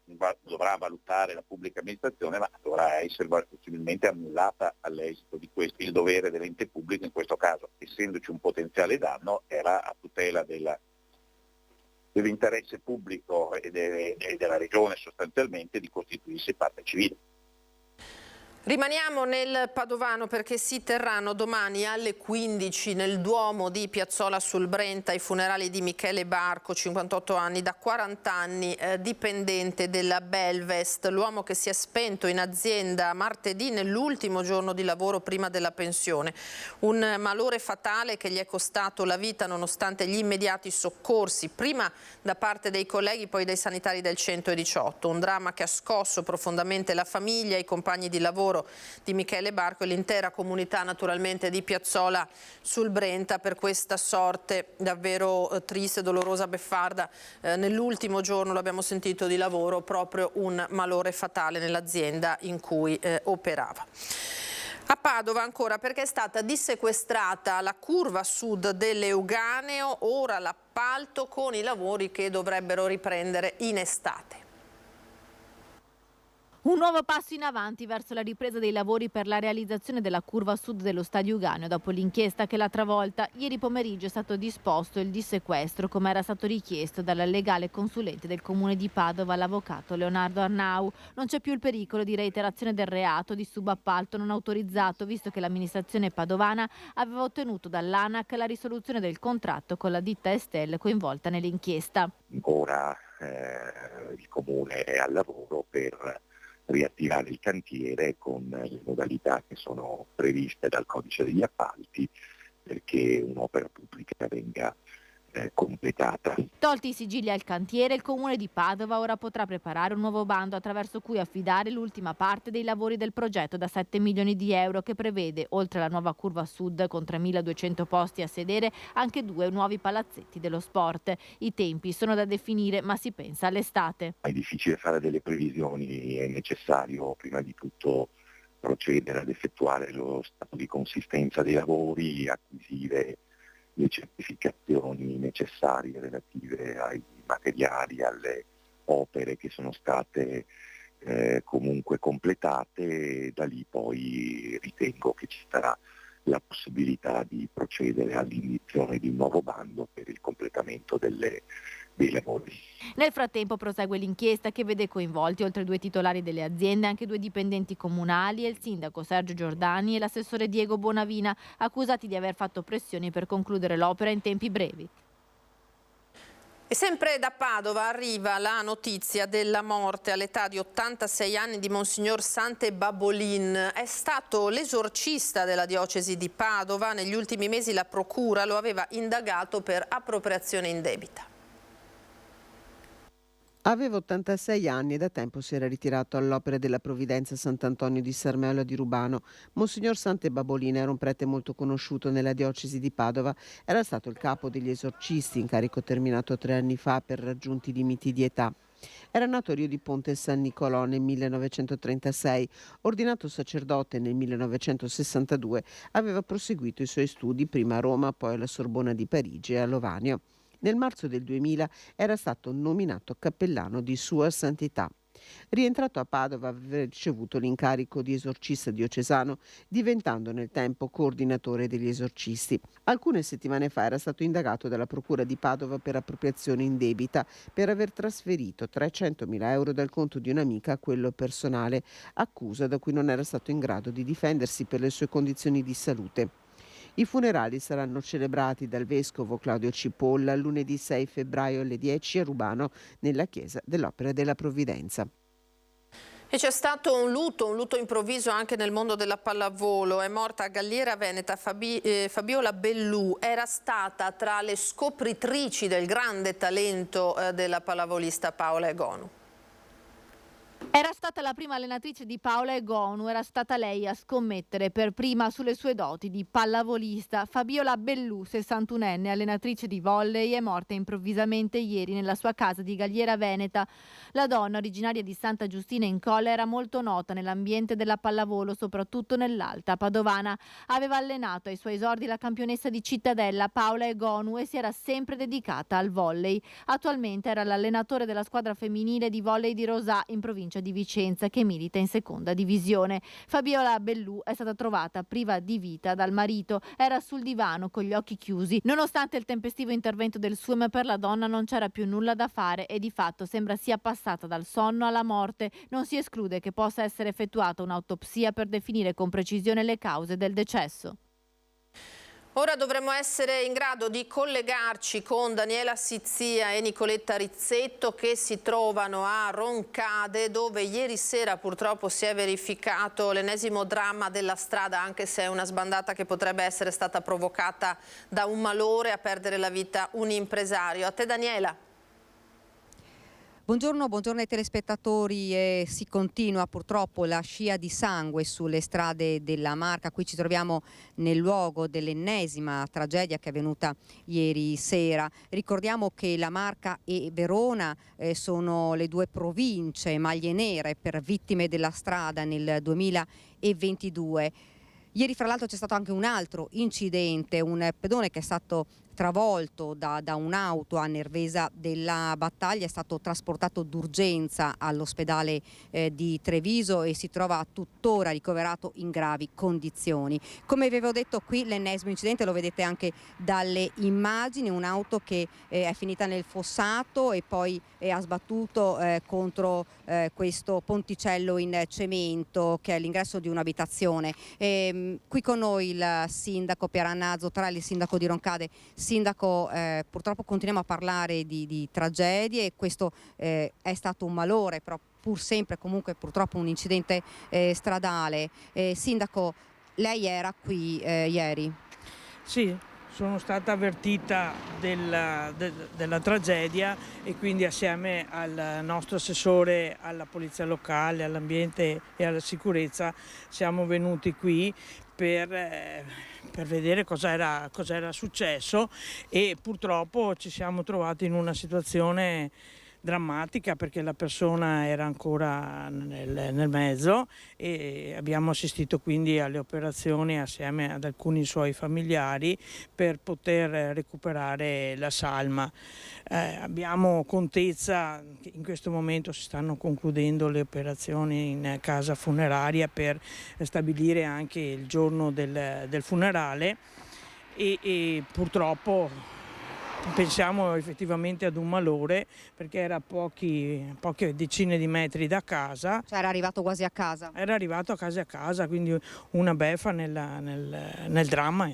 Speaker 21: dovrà valutare la pubblica amministrazione, ma dovrà essere possibilmente annullata all'esito di questo. Il dovere dell'ente pubblico in questo caso, essendoci un potenziale danno, era a tutela dell'interesse pubblico e della regione sostanzialmente di costituirsi parte civile.
Speaker 1: Rimaniamo nel Padovano perché si terranno domani alle 15 nel Duomo di Piazzola sul Brenta i funerali di Michele Barco, 58 anni, da 40 anni dipendente della Belvest, l'uomo che si è spento in azienda martedì nell'ultimo giorno di lavoro prima della pensione. Un malore fatale che gli è costato la vita nonostante gli immediati soccorsi, prima da parte dei colleghi, poi dai sanitari del 118. Un dramma che ha scosso profondamente la famiglia, i compagni di lavoro di Michele Barco e l'intera comunità naturalmente di Piazzola sul Brenta per questa sorte davvero triste, dolorosa, beffarda. Nell'ultimo giorno, l'abbiamo sentito, di lavoro, proprio un malore fatale nell'azienda in cui operava. A Padova ancora perché è stata dissequestrata la curva sud dell'Euganeo, ora l'appalto con i lavori che dovrebbero riprendere in estate.
Speaker 3: Un nuovo passo in avanti verso la ripresa dei lavori per la realizzazione della curva sud dello stadio Euganeo dopo l'inchiesta che l'ha travolta. Ieri pomeriggio è stato disposto il dissequestro come era stato richiesto dalla legale consulente del comune di Padova, l'avvocato Leonardo Arnau. Non c'è più il pericolo di reiterazione del reato di subappalto non autorizzato, visto che l'amministrazione padovana aveva ottenuto dall'ANAC la risoluzione del contratto con la ditta Estel coinvolta nell'inchiesta.
Speaker 21: Ora il comune è al lavoro per riattivare il cantiere con le modalità che sono previste dal codice degli appalti perché un'opera pubblica venga completata.
Speaker 3: Tolti i sigilli al cantiere, il comune di Padova ora potrà preparare un nuovo bando attraverso cui affidare l'ultima parte dei lavori del progetto da 7 milioni di euro che prevede, oltre alla nuova curva sud con 3.200 posti a sedere, anche 2 nuovi palazzetti dello sport. I tempi sono da definire, ma si pensa all'estate.
Speaker 21: È difficile fare delle previsioni, è necessario prima di tutto procedere ad effettuare lo stato di consistenza dei lavori, acquisire le certificazioni necessarie relative ai materiali, alle opere che sono state comunque completate, e da lì poi ritengo che ci sarà la possibilità di procedere all'indizione di un nuovo bando per il completamento dei lavori.
Speaker 3: Nel frattempo prosegue l'inchiesta che vede coinvolti, oltre 2 titolari delle aziende, anche 2 dipendenti comunali e il sindaco Sergio Giordani e l'assessore Diego Bonavina, accusati di aver fatto pressioni per concludere l'opera in tempi brevi.
Speaker 1: E sempre da Padova arriva la notizia della morte all'età di 86 anni di Monsignor Sante Babolin. È stato l'esorcista della diocesi di Padova. Negli ultimi mesi la procura lo aveva indagato per appropriazione indebita.
Speaker 20: Aveva 86 anni e da tempo si era ritirato all'Opera della Provvidenza Sant'Antonio di Sarmelo di Rubano. Monsignor Sante Babolin era un prete molto conosciuto nella diocesi di Padova. Era stato il capo degli esorcisti, incarico terminato 3 anni fa per raggiunti limiti di età. Era nato a Rio di Ponte San Nicolò nel 1936, ordinato sacerdote nel 1962, aveva proseguito i suoi studi prima a Roma, poi alla Sorbona di Parigi e a Lovanio. Nel marzo del 2000 era stato nominato cappellano di Sua Santità. Rientrato a Padova aveva ricevuto l'incarico di esorcista diocesano, diventando nel tempo coordinatore degli esorcisti. Alcune settimane fa era stato indagato dalla Procura di Padova per appropriazione indebita per aver trasferito 300.000 euro dal conto di un'amica a quello personale, accusa da cui non era stato in grado di difendersi per le sue condizioni di salute. I funerali saranno celebrati dal vescovo Claudio Cipolla lunedì 6 febbraio alle 10 a Rubano nella chiesa dell'Opera della Provvidenza.
Speaker 1: E c'è stato un lutto improvviso anche nel mondo della pallavolo. È morta a Galliera Veneta Fabiola Bellù. Era stata tra le scopritrici del grande talento della pallavolista Paola Egonu.
Speaker 3: Era stata la prima allenatrice di Paola Egonu, era stata lei a scommettere per prima sulle sue doti di pallavolista. Fabiola Bellù, 61enne, allenatrice di volley, è morta improvvisamente ieri nella sua casa di Galliera Veneta. La donna, originaria di Santa Giustina in Colle, era molto nota nell'ambiente della pallavolo, soprattutto nell'Alta Padovana. Aveva allenato ai suoi esordi la campionessa di Cittadella, Paola Egonu, e si era sempre dedicata al volley. Attualmente era l'allenatore della squadra femminile di volley di Rosà, in provincia di Vicenza, che milita in seconda divisione. Fabiola Bellù è stata trovata priva di vita dal marito, era sul divano con gli occhi chiusi. Nonostante il tempestivo intervento del SUEM, per la donna non c'era più nulla da fare e di fatto sembra sia passata dal sonno alla morte. Non si esclude che possa essere effettuata un'autopsia per definire con precisione le cause del decesso.
Speaker 1: Ora dovremmo essere in grado di collegarci con Daniela Sizzia e Nicoletta Rizzetto, che si trovano a Roncade, dove ieri sera purtroppo si è verificato l'ennesimo dramma della strada, anche se è una sbandata che potrebbe essere stata provocata da un malore, a perdere la vita un impresario. A te Daniela.
Speaker 5: Buongiorno ai telespettatori. Si continua purtroppo la scia di sangue sulle strade della Marca. Qui ci troviamo nel luogo dell'ennesima tragedia che è avvenuta ieri sera. Ricordiamo che la Marca e Verona sono le due province maglie nere per vittime della strada nel 2022. Ieri fra l'altro c'è stato anche un altro incidente, un pedone che è stato travolto da un'auto a Nervesa della Battaglia, è stato trasportato d'urgenza all'ospedale di Treviso e si trova tuttora ricoverato in gravi condizioni. Come vi avevo detto, qui l'ennesimo incidente, lo vedete anche dalle immagini, un'auto che è finita nel fossato e poi ha sbattuto contro questo ponticello in cemento che è all'ingresso di un'abitazione. Qui con noi il sindaco Pieranna Zottarelli, il sindaco di Roncade. Sindaco, purtroppo continuiamo a parlare di tragedie, questo è stato un malore, però pur sempre comunque purtroppo un incidente stradale. Sindaco, lei era qui ieri?
Speaker 22: Sì, sono stata avvertita della tragedia e quindi assieme al nostro assessore alla polizia locale, all'ambiente e alla sicurezza siamo venuti qui per vedere cosa era successo e purtroppo ci siamo trovati in una situazione drammatica perché la persona era ancora nel mezzo e abbiamo assistito quindi alle operazioni assieme ad alcuni suoi familiari per poter recuperare la salma. Abbiamo contezza che in questo momento si stanno concludendo le operazioni in casa funeraria per stabilire anche il giorno del funerale e purtroppo pensiamo effettivamente ad un malore perché era a poche decine di metri da casa.
Speaker 5: Cioè era arrivato quasi a casa?
Speaker 22: Era arrivato quasi a casa, quindi una beffa nel dramma.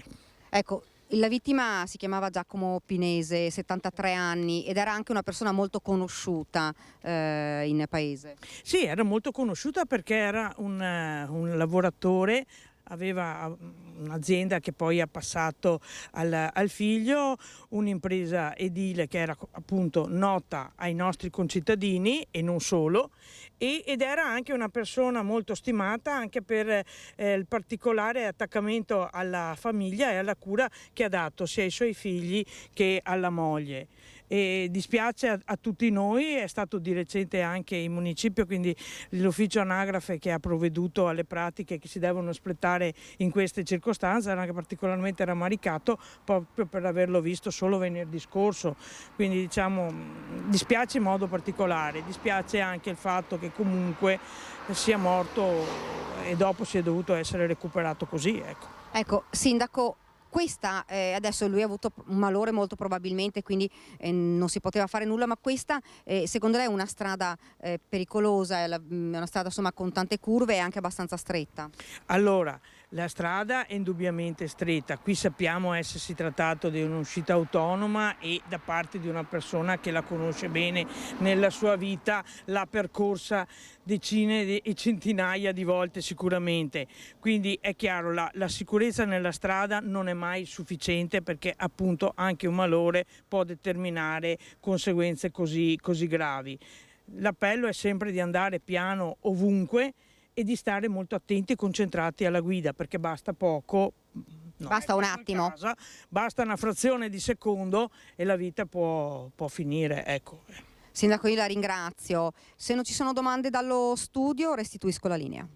Speaker 5: Ecco, la vittima si chiamava Giacomo Pinese, 73 anni, ed era anche una persona molto conosciuta in paese.
Speaker 22: Sì, era molto conosciuta perché era un lavoratore, aveva un'azienda che poi ha passato al figlio, un'impresa edile che era appunto nota ai nostri concittadini e non solo, ed era anche una persona molto stimata anche per il particolare attaccamento alla famiglia e alla cura che ha dato sia ai suoi figli che alla moglie. E dispiace a tutti noi, è stato di recente anche il municipio, quindi l'ufficio anagrafe che ha provveduto alle pratiche che si devono espletare in queste circostanze, era anche particolarmente rammaricato proprio per averlo visto solo venerdì scorso, quindi diciamo dispiace in modo particolare, dispiace anche il fatto che comunque sia morto e dopo sia dovuto essere recuperato così.
Speaker 5: Ecco, sindaco, questa, adesso lui ha avuto un malore molto probabilmente, quindi non si poteva fare nulla, ma questa secondo lei è una strada pericolosa, è una strada insomma con tante curve e anche abbastanza stretta?
Speaker 22: Allora, la strada è indubbiamente stretta, qui sappiamo essersi trattato di un'uscita autonoma e da parte di una persona che la conosce bene nella sua vita, l'ha percorsa decine e centinaia di volte sicuramente, quindi è chiaro la sicurezza nella strada non è mai sufficiente perché appunto anche un malore può determinare conseguenze così gravi. l'appello è sempre di andare piano ovunque e di stare molto attenti e concentrati alla guida, perché basta poco.
Speaker 5: Basta un attimo.
Speaker 22: Basta una frazione di secondo e la vita può finire, ecco.
Speaker 5: Sindaco, io la ringrazio. Se non ci sono domande dallo studio, restituisco la linea.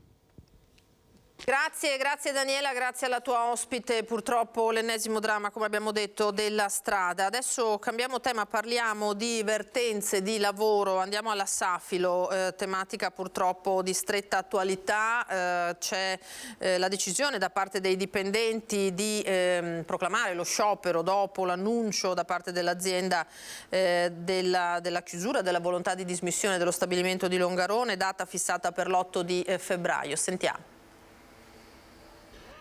Speaker 1: Grazie Daniela, grazie alla tua ospite. Purtroppo l'ennesimo dramma, come abbiamo detto, della strada. Adesso cambiamo tema, parliamo di vertenze di lavoro, andiamo alla Safilo, tematica purtroppo di stretta attualità. C'è la decisione da parte dei dipendenti di proclamare lo sciopero dopo l'annuncio da parte dell'azienda della chiusura, della volontà di dismissione dello stabilimento di Longarone, data fissata per l'8 di febbraio. Sentiamo.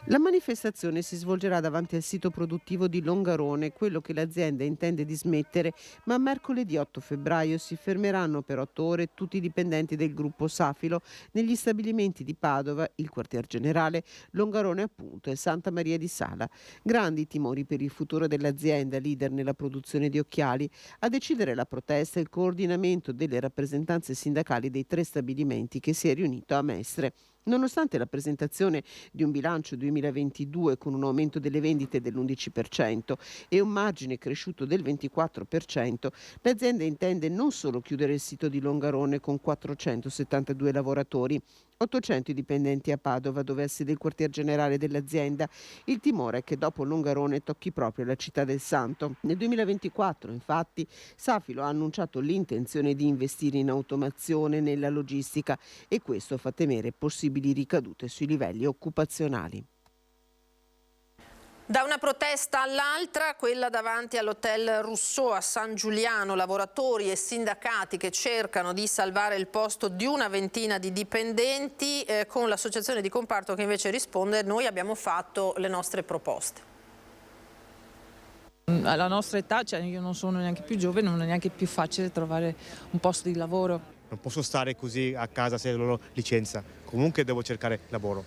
Speaker 20: La manifestazione si svolgerà davanti al sito produttivo di Longarone, quello che l'azienda intende dismettere, ma mercoledì 8 febbraio si fermeranno per 8 ore tutti i dipendenti del gruppo Safilo negli stabilimenti di Padova, il quartier generale, Longarone appunto e Santa Maria di Sala. Grandi timori per il futuro dell'azienda, leader nella produzione di occhiali. A decidere la protesta il coordinamento delle rappresentanze sindacali dei 3 stabilimenti che si è riunito a Mestre. Nonostante la presentazione di un bilancio 2022 con un aumento delle vendite dell'11% e un margine cresciuto del 24%, l'azienda intende non solo chiudere il sito di Longarone con 472 lavoratori, 800 i dipendenti a Padova, dove ha sede il quartier generale dell'azienda. Il timore è che dopo Longarone tocchi proprio la città del Santo. Nel 2024, infatti, Safilo ha annunciato l'intenzione di investire in automazione nella logistica e questo fa temere possibili ricadute sui livelli occupazionali.
Speaker 1: Da una protesta all'altra, quella davanti all'Hotel Rousseau a San Giuliano, lavoratori e sindacati che cercano di salvare il posto di una ventina di dipendenti, con l'associazione di comparto che invece risponde: noi abbiamo fatto le nostre proposte.
Speaker 4: Alla nostra età, cioè io non sono neanche più giovane, non è neanche più facile trovare un posto di lavoro.
Speaker 6: Non posso stare così a casa se loro licenza, comunque devo cercare lavoro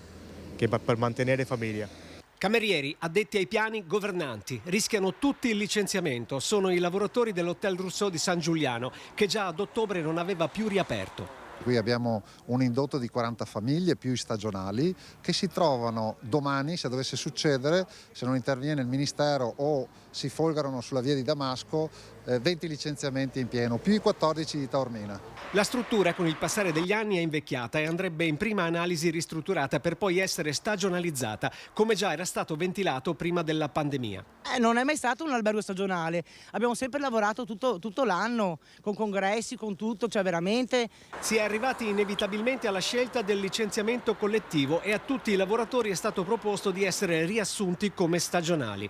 Speaker 6: che per mantenere famiglia.
Speaker 23: Camerieri, addetti ai piani, governanti, rischiano tutti il licenziamento. Sono i lavoratori dell'Hotel Rousseau di San Giuliano, che già ad ottobre non aveva più riaperto.
Speaker 24: Qui abbiamo un indotto di 40 famiglie più i stagionali che si trovano domani, se dovesse succedere, se non interviene il Ministero o si folgano sulla via di Damasco, 20 licenziamenti in pieno, più i 14 di Taormina.
Speaker 23: La struttura con il passare degli anni è invecchiata e andrebbe in prima analisi ristrutturata per poi essere stagionalizzata, come già era stato ventilato prima della pandemia.
Speaker 25: Non è mai stato un albergo stagionale, abbiamo sempre lavorato tutto l'anno, con congressi, con tutto, cioè veramente.
Speaker 23: Si è arrivati inevitabilmente alla scelta del licenziamento collettivo e a tutti i lavoratori è stato proposto di essere riassunti come stagionali.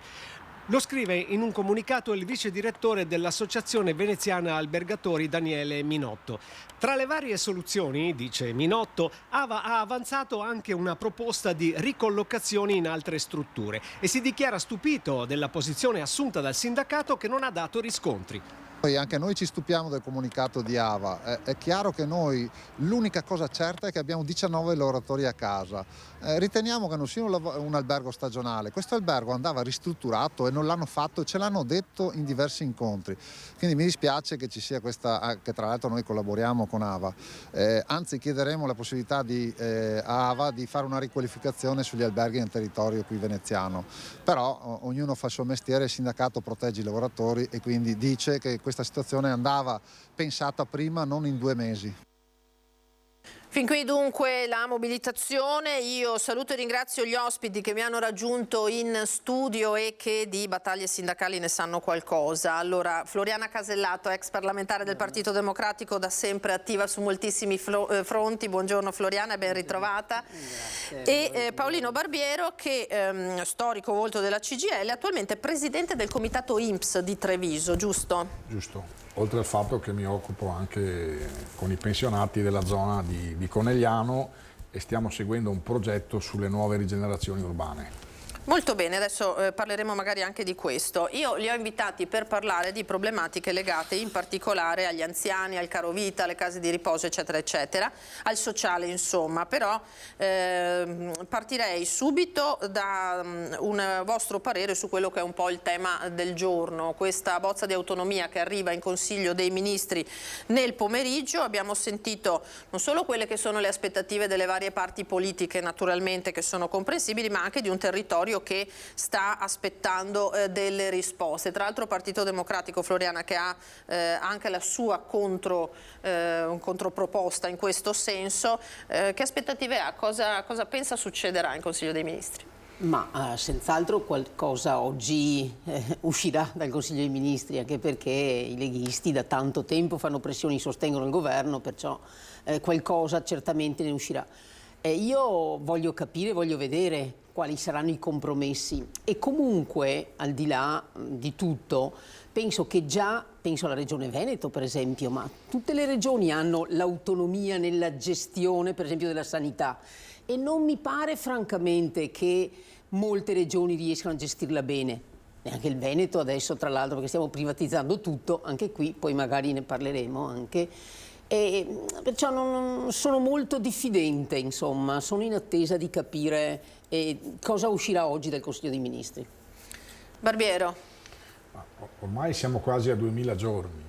Speaker 23: Lo scrive in un comunicato il vice direttore dell'Associazione Veneziana Albergatori Daniele Minotto. Tra le varie soluzioni, dice Minotto, AVA ha avanzato anche una proposta di ricollocazioni in altre strutture e si dichiara stupito della posizione assunta dal sindacato che non ha dato riscontri.
Speaker 24: Anche noi ci stupiamo del comunicato di AVA, è chiaro che noi l'unica cosa certa è che abbiamo 19 lavoratori a casa, riteniamo che non sia un albergo stagionale, questo albergo andava ristrutturato e non l'hanno fatto, ce l'hanno detto in diversi incontri, quindi mi dispiace che ci sia questa, che tra l'altro noi collaboriamo con AVA, anzi chiederemo la possibilità a AVA di fare una riqualificazione sugli alberghi nel territorio qui veneziano, però ognuno fa il suo mestiere, il sindacato protegge i lavoratori e quindi dice che questa situazione andava pensata prima, non in 2 mesi.
Speaker 1: Fin qui dunque la mobilitazione. Io saluto e ringrazio gli ospiti che mi hanno raggiunto in studio e che di battaglie sindacali ne sanno qualcosa. Allora, Floriana Casellato, ex parlamentare del Partito Democratico, da sempre attiva su moltissimi fronti. Buongiorno Floriana e ben ritrovata. E Paolino Barbiero, che storico volto della CGIL, attualmente presidente del comitato INPS di Treviso, giusto?
Speaker 26: Giusto. Oltre al fatto che mi occupo anche con i pensionati della zona di Conegliano e stiamo seguendo un progetto sulle nuove rigenerazioni urbane.
Speaker 1: Molto bene, adesso parleremo magari anche di questo. Io li ho invitati per parlare di problematiche legate in particolare agli anziani, al caro vita, alle case di riposo, eccetera, eccetera, al sociale insomma, però partirei subito da un vostro parere su quello che è un po' il tema del giorno, questa bozza di autonomia che arriva in Consiglio dei Ministri nel pomeriggio. Abbiamo sentito non solo quelle che sono le aspettative delle varie parti politiche naturalmente, che sono comprensibili, ma anche di un territorio che sta aspettando delle risposte. Tra l'altro Partito Democratico, Floriana, che ha anche la sua controproposta in questo senso, che aspettative ha? Cosa pensa succederà in Consiglio dei Ministri?
Speaker 7: Ma senz'altro qualcosa oggi uscirà dal Consiglio dei Ministri, anche perché i leghisti da tanto tempo fanno pressioni, sostengono il governo, perciò qualcosa certamente ne uscirà. Io voglio capire, voglio vedere quali saranno i compromessi e comunque, al di là di tutto, penso alla Regione Veneto per esempio, ma tutte le regioni hanno l'autonomia nella gestione per esempio della sanità e non mi pare francamente che molte regioni riescano a gestirla bene. Neanche il Veneto adesso, tra l'altro, perché stiamo privatizzando tutto, anche qui, poi magari ne parleremo anche. E perciò non sono molto diffidente, insomma, sono in attesa di capire cosa uscirà oggi dal Consiglio dei Ministri.
Speaker 1: Barbiero.
Speaker 26: Ormai siamo quasi a 2000 giorni,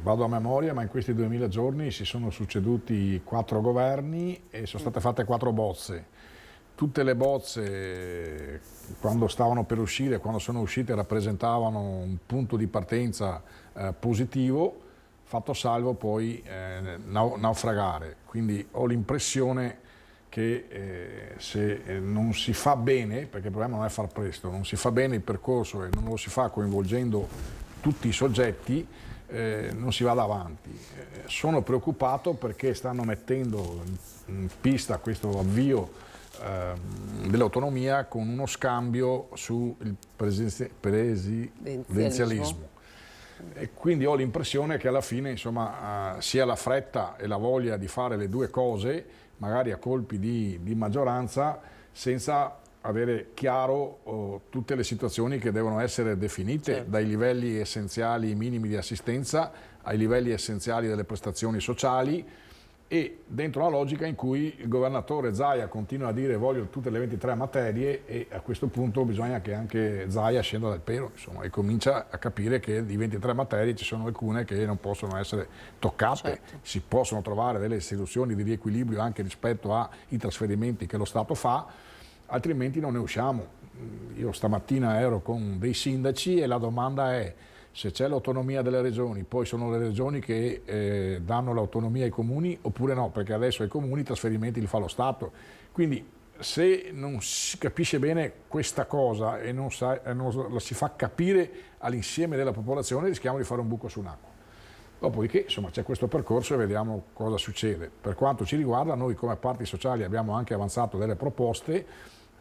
Speaker 26: vado a memoria, ma in questi 2000 giorni si sono succeduti 4 governi e sono state fatte 4 bozze. Tutte le bozze, quando stavano per uscire, quando sono uscite, rappresentavano un punto di partenza positivo, fatto salvo poi naufragare. Quindi ho l'impressione che se non si fa bene, perché il problema non è far presto, non si fa bene il percorso e non lo si fa coinvolgendo tutti i soggetti, non si vada avanti. Sono preoccupato perché stanno mettendo in pista questo avvio dell'autonomia con uno scambio sul presidenzialismo. E quindi ho l'impressione che alla fine, insomma, sia la fretta e la voglia di fare le due cose, magari a colpi di maggioranza, senza avere chiaro tutte le situazioni che devono essere definite, certo, dai livelli essenziali minimi di assistenza ai livelli essenziali delle prestazioni sociali, e dentro la logica in cui il governatore Zaia continua a dire voglio tutte le 23 materie, e a questo punto bisogna che anche Zaia scenda dal pero, insomma, e comincia a capire che di 23 materie ci sono alcune che non possono essere toccate, certo, si possono trovare delle soluzioni di riequilibrio anche rispetto ai trasferimenti che lo Stato fa, altrimenti non ne usciamo. Io stamattina ero con dei sindaci e la domanda è: se c'è l'autonomia delle regioni, poi sono le regioni che danno l'autonomia ai comuni oppure no, perché adesso ai comuni i trasferimenti li fa lo Stato. Quindi se non si capisce bene questa cosa e non la si fa capire all'insieme della popolazione, rischiamo di fare un buco su un'acqua. Dopodiché, insomma, c'è questo percorso e vediamo cosa succede. Per quanto ci riguarda, noi come parti sociali abbiamo anche avanzato delle proposte,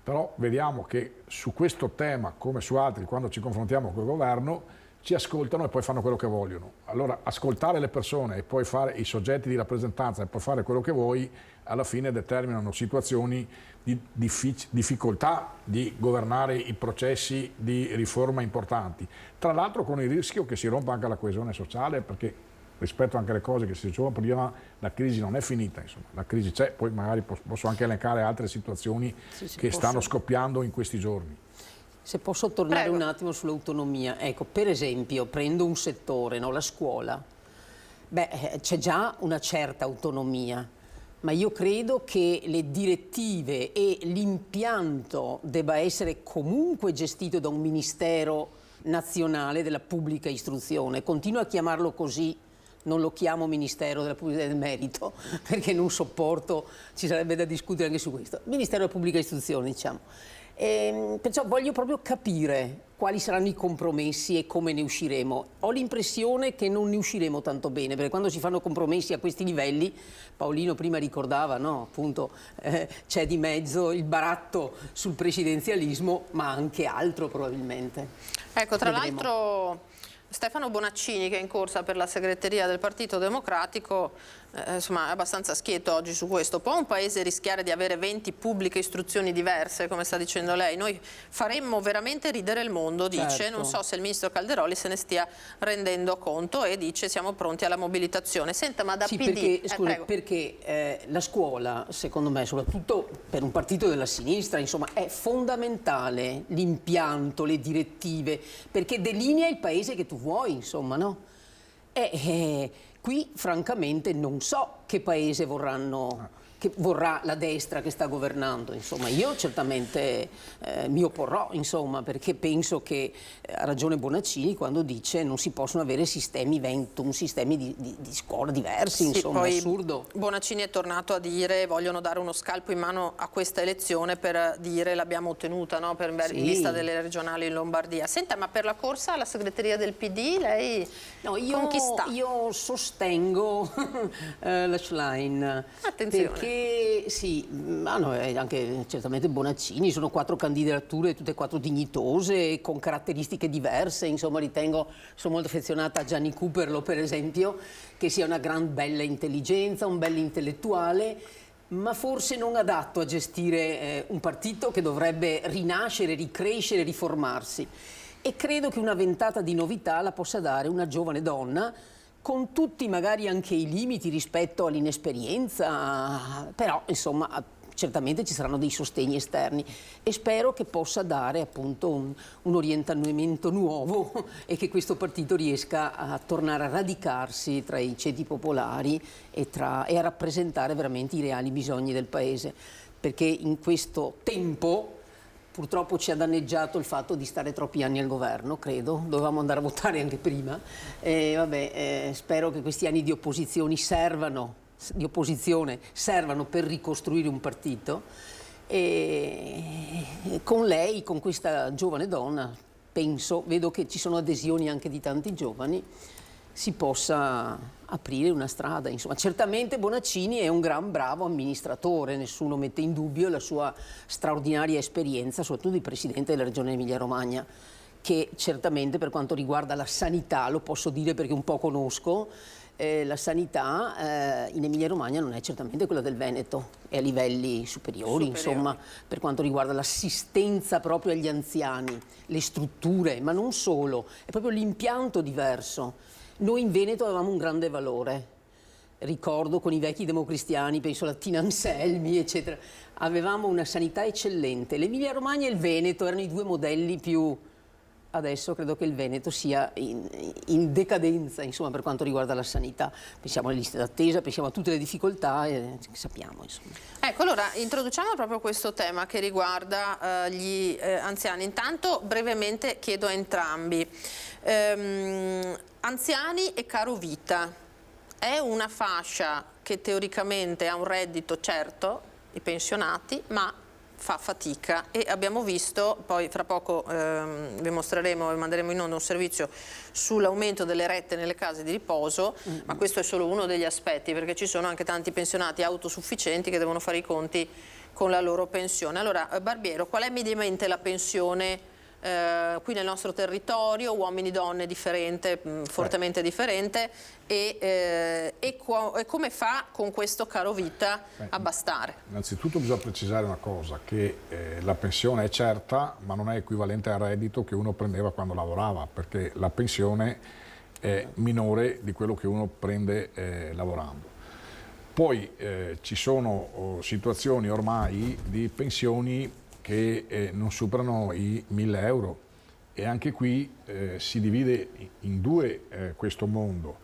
Speaker 26: però vediamo che su questo tema, come su altri, quando ci confrontiamo col governo, ci ascoltano e poi fanno quello che vogliono. Allora, ascoltare le persone e poi fare i soggetti di rappresentanza e poi fare quello che vuoi, alla fine determinano situazioni di difficoltà di governare i processi di riforma importanti. Tra l'altro con il rischio che si rompa anche la coesione sociale, perché rispetto anche alle cose che si dicevano prima, la crisi non è finita, insomma, la crisi c'è, poi magari posso anche elencare altre situazioni che stanno scoppiando in questi giorni.
Speaker 7: Se posso tornare un attimo sull'autonomia, ecco, per esempio, prendo un settore, no, la scuola. Beh, c'è già una certa autonomia, ma io credo che le direttive e l'impianto debba essere comunque gestito da un ministero nazionale della pubblica istruzione. Continuo a chiamarlo così, non lo chiamo Ministero della Pubblica del Merito, perché non sopporto, ci sarebbe da discutere anche su questo. Ministero della Pubblica Istruzione, diciamo. Perciò voglio proprio capire quali saranno i compromessi e come ne usciremo. Ho l'impressione che non ne usciremo tanto bene, perché quando si fanno compromessi a questi livelli, Paolino prima ricordava, no, appunto, c'è di mezzo il baratto sul presidenzialismo, ma anche altro probabilmente.
Speaker 1: Ecco, tra l'altro Stefano Bonaccini, che è in corsa per la segreteria del Partito Democratico, insomma, è abbastanza schietto oggi su questo. Può un paese rischiare di avere 20 pubbliche istruzioni diverse, come sta dicendo lei? Noi faremmo veramente ridere il mondo, dice.
Speaker 7: Certo.
Speaker 1: Non so se il ministro Calderoli se ne stia rendendo conto e dice siamo pronti alla mobilitazione. Senta, ma da
Speaker 7: sì,
Speaker 1: PD...
Speaker 7: perché la scuola, secondo me, soprattutto per un partito della sinistra, insomma, è fondamentale l'impianto, le direttive, perché delinea il paese che tu vuoi, insomma, no? Qui francamente non so che paese vorrà la destra che sta governando, insomma. Io certamente mi opporrò, insomma, perché penso che ha ragione Bonaccini quando dice non si possono avere sistemi Ventum, sistemi di scuola diversi,
Speaker 1: Sì,
Speaker 7: insomma,
Speaker 1: poi
Speaker 7: è assurdo.
Speaker 1: Bonaccini è tornato a dire vogliono dare uno scalpo in mano a questa elezione per dire l'abbiamo ottenuta, no? in vista delle regionali in Lombardia. Senta, ma per la corsa alla segreteria del PD lei con chi sta?
Speaker 7: Io sostengo la Schlein.
Speaker 1: Attenzione.
Speaker 7: Perché sì, anche certamente Bonaccini, sono 4 candidature, tutte e 4 dignitose, con caratteristiche diverse, insomma sono molto affezionata a Gianni Cooperlo per esempio, che sia una gran bella intelligenza, un bel intellettuale, ma forse non adatto a gestire un partito che dovrebbe rinascere, ricrescere, riformarsi. E credo che una ventata di novità la possa dare una giovane donna, con tutti magari anche i limiti rispetto all'inesperienza, però insomma certamente ci saranno dei sostegni esterni e spero che possa dare appunto un orientamento nuovo e che questo partito riesca a tornare a radicarsi tra i ceti popolari e a rappresentare veramente i reali bisogni del paese, perché in questo tempo purtroppo ci ha danneggiato il fatto di stare troppi anni al governo, credo. Dovevamo andare a votare anche prima. Spero che questi anni di opposizione servano per ricostruire un partito. E con lei, con questa giovane donna, vedo che ci sono adesioni anche di tanti giovani, si possa aprire una strada. Insomma, certamente Bonaccini è un gran bravo amministratore, nessuno mette in dubbio la sua straordinaria esperienza, soprattutto di Presidente della Regione Emilia-Romagna, che certamente per quanto riguarda la sanità, lo posso dire perché un po' conosco, la sanità in Emilia-Romagna non è certamente quella del Veneto, è a livelli superiori, insomma, per quanto riguarda l'assistenza proprio agli anziani, le strutture, ma non solo, è proprio l'impianto diverso. Noi in Veneto avevamo un grande valore, ricordo con i vecchi democristiani, penso alla Tina Anselmi, eccetera, avevamo una sanità eccellente. L'Emilia Romagna e il Veneto erano i due modelli più... Adesso credo che il Veneto sia in decadenza, insomma, per quanto riguarda la sanità. Pensiamo alle liste d'attesa, pensiamo a tutte le difficoltà che sappiamo, insomma.
Speaker 1: Ecco, allora introduciamo proprio questo tema che riguarda gli anziani. Intanto brevemente chiedo a entrambi. Anziani e caro vita è una fascia che teoricamente ha un reddito certo, i pensionati, ma fa fatica e abbiamo visto, poi fra poco vi mostreremo e manderemo in onda un servizio sull'aumento delle rette nelle case di riposo, ma questo è solo uno degli aspetti, perché ci sono anche tanti pensionati autosufficienti che devono fare i conti con la loro pensione. Allora Barbiero, qual è mediamente la pensione qui nel nostro territorio, uomini e donne differente, fortemente differente, e come fa con questo caro vita a bastare?
Speaker 26: Innanzitutto bisogna precisare una cosa, che la pensione è certa ma non è equivalente al reddito che uno prendeva quando lavorava, perché la pensione è minore di quello che uno prende lavorando. Poi ci sono situazioni ormai di pensioni che non superano i 1.000 euro e anche qui si divide in due questo mondo.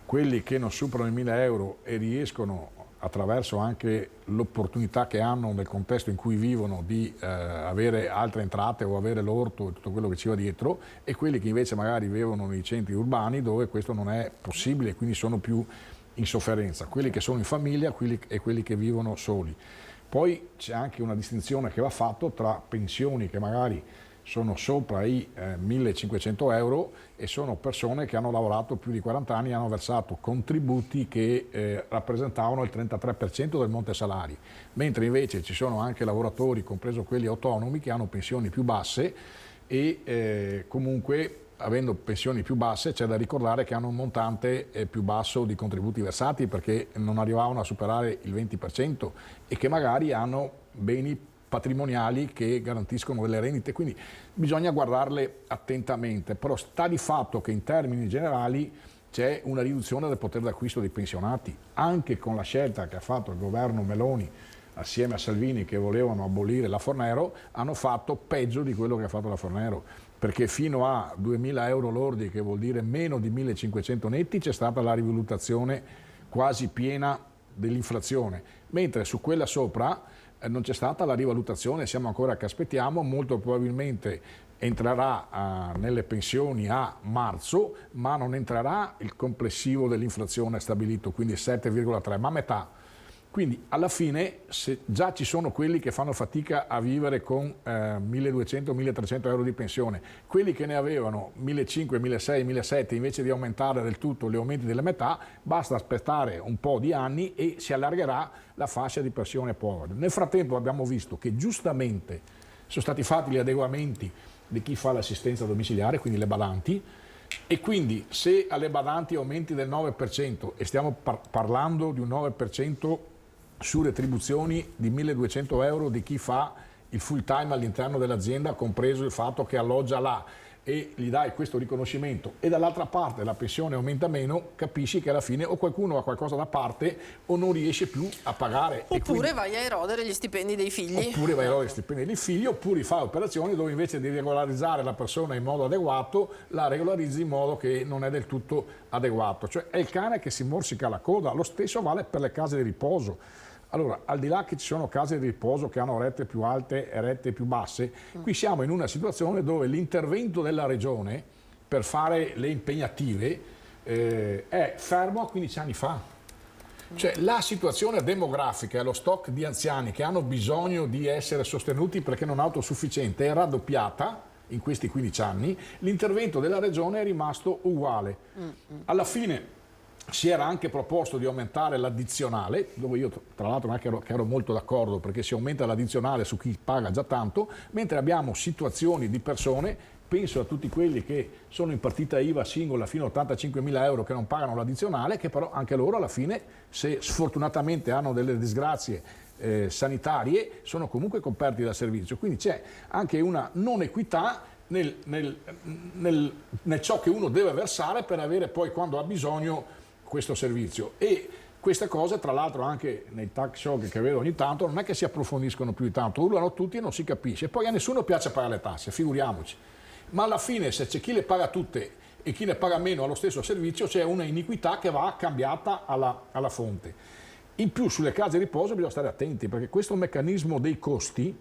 Speaker 26: Quelli che non superano i 1.000 euro e riescono, attraverso anche l'opportunità che hanno nel contesto in cui vivono, di avere altre entrate o avere l'orto e tutto quello che ci va dietro, e quelli che invece magari vivono nei centri urbani dove questo non è possibile e quindi sono più in sofferenza, quelli che sono in famiglia e quelli che vivono soli. Poi c'è anche una distinzione che va fatta tra pensioni che magari sono sopra i 1.500 euro e sono persone che hanno lavorato più di 40 anni e hanno versato contributi che rappresentavano il 33% del monte salari, mentre invece ci sono anche lavoratori, compreso quelli autonomi, che hanno pensioni più basse e comunque avendo pensioni più basse, c'è da ricordare che hanno un montante più basso di contributi versati perché non arrivavano a superare il 20% e che magari hanno beni patrimoniali che garantiscono delle rendite, quindi bisogna guardarle attentamente, però sta di fatto che in termini generali c'è una riduzione del potere d'acquisto dei pensionati, anche con la scelta che ha fatto il governo Meloni assieme a Salvini, che volevano abolire la Fornero, hanno fatto peggio di quello che ha fatto la Fornero, perché fino a 2.000 euro lordi, che vuol dire meno di 1.500 netti, c'è stata la rivalutazione quasi piena dell'inflazione, mentre su quella sopra non c'è stata la rivalutazione, siamo ancora che aspettiamo, molto probabilmente entrerà nelle pensioni a marzo, ma non entrerà il complessivo dell'inflazione stabilito, quindi 7,3, ma a metà. Quindi alla fine, se già ci sono quelli che fanno fatica a vivere con 1.200-1.300 euro di pensione, quelli che ne avevano 1.500, 1.600, 1.700, invece di aumentare del tutto li aumenti della metà, basta aspettare un po' di anni e si allargherà la fascia di persone povere. Nel frattempo abbiamo visto che giustamente sono stati fatti gli adeguamenti di chi fa l'assistenza domiciliare, quindi le badanti, e quindi se alle badanti aumenti del 9% e stiamo parlando di un 9% su retribuzioni di 1.200 euro di chi fa il full time all'interno dell'azienda, compreso il fatto che alloggia là, e gli dai questo riconoscimento, e dall'altra parte la pensione aumenta meno, capisci che alla fine o qualcuno ha qualcosa da parte o non riesce più a pagare.
Speaker 1: Oppure vai a erodere gli stipendi dei figli.
Speaker 26: Oppure vai a erodere gli stipendi dei figli, oppure fai operazioni dove invece di regolarizzare la persona in modo adeguato, la regolarizzi in modo che non è del tutto adeguato. Cioè è il cane che si morsica la coda. Lo stesso vale per le case di riposo. Allora, al di là che ci sono case di riposo che hanno rette più alte e rette più basse, qui siamo in una situazione dove l'intervento della Regione per fare le impegnative è fermo a 15 anni fa. Cioè la situazione demografica e lo stock di anziani che hanno bisogno di essere sostenuti perché non autosufficiente è raddoppiata in questi 15 anni, l'intervento della Regione è rimasto uguale. Alla fine si era anche proposto di aumentare l'addizionale, dove io tra l'altro non è che ero molto d'accordo, perché si aumenta l'addizionale su chi paga già tanto, mentre abbiamo situazioni di persone, penso a tutti quelli che sono in partita IVA singola fino a 85.000 euro che non pagano l'addizionale, che però anche loro alla fine, se sfortunatamente hanno delle disgrazie sanitarie, sono comunque coperti dal servizio. Quindi c'è anche una non equità nel ciò che uno deve versare per avere poi, quando ha bisogno, questo servizio. E queste cose, tra l'altro, anche nei talk show che vedo ogni tanto, non è che si approfondiscono più di tanto, urlano tutti e non si capisce. Poi a nessuno piace pagare le tasse, figuriamoci. Ma alla fine, se c'è chi le paga tutte e chi ne paga meno allo stesso servizio, c'è una iniquità che va cambiata alla fonte. In più, sulle case di riposo bisogna stare attenti, perché questo meccanismo dei costi,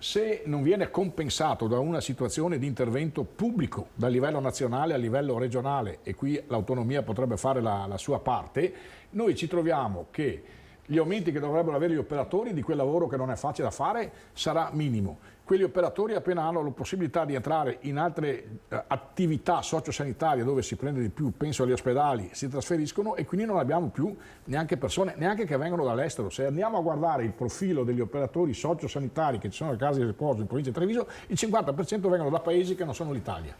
Speaker 26: se non viene compensato da una situazione di intervento pubblico dal livello nazionale a livello regionale, e qui l'autonomia potrebbe fare la sua parte, noi ci troviamo che gli aumenti che dovrebbero avere gli operatori di quel lavoro che non è facile da fare sarà minimo. Quegli operatori, appena hanno la possibilità di entrare in altre attività sociosanitarie dove si prende di più, penso agli ospedali, si trasferiscono, e quindi non abbiamo più neanche persone, neanche che vengono dall'estero. Se andiamo a guardare il profilo degli operatori sociosanitari che ci sono alle case di riposo in provincia di Treviso, il 50% vengono da paesi che non sono l'Italia.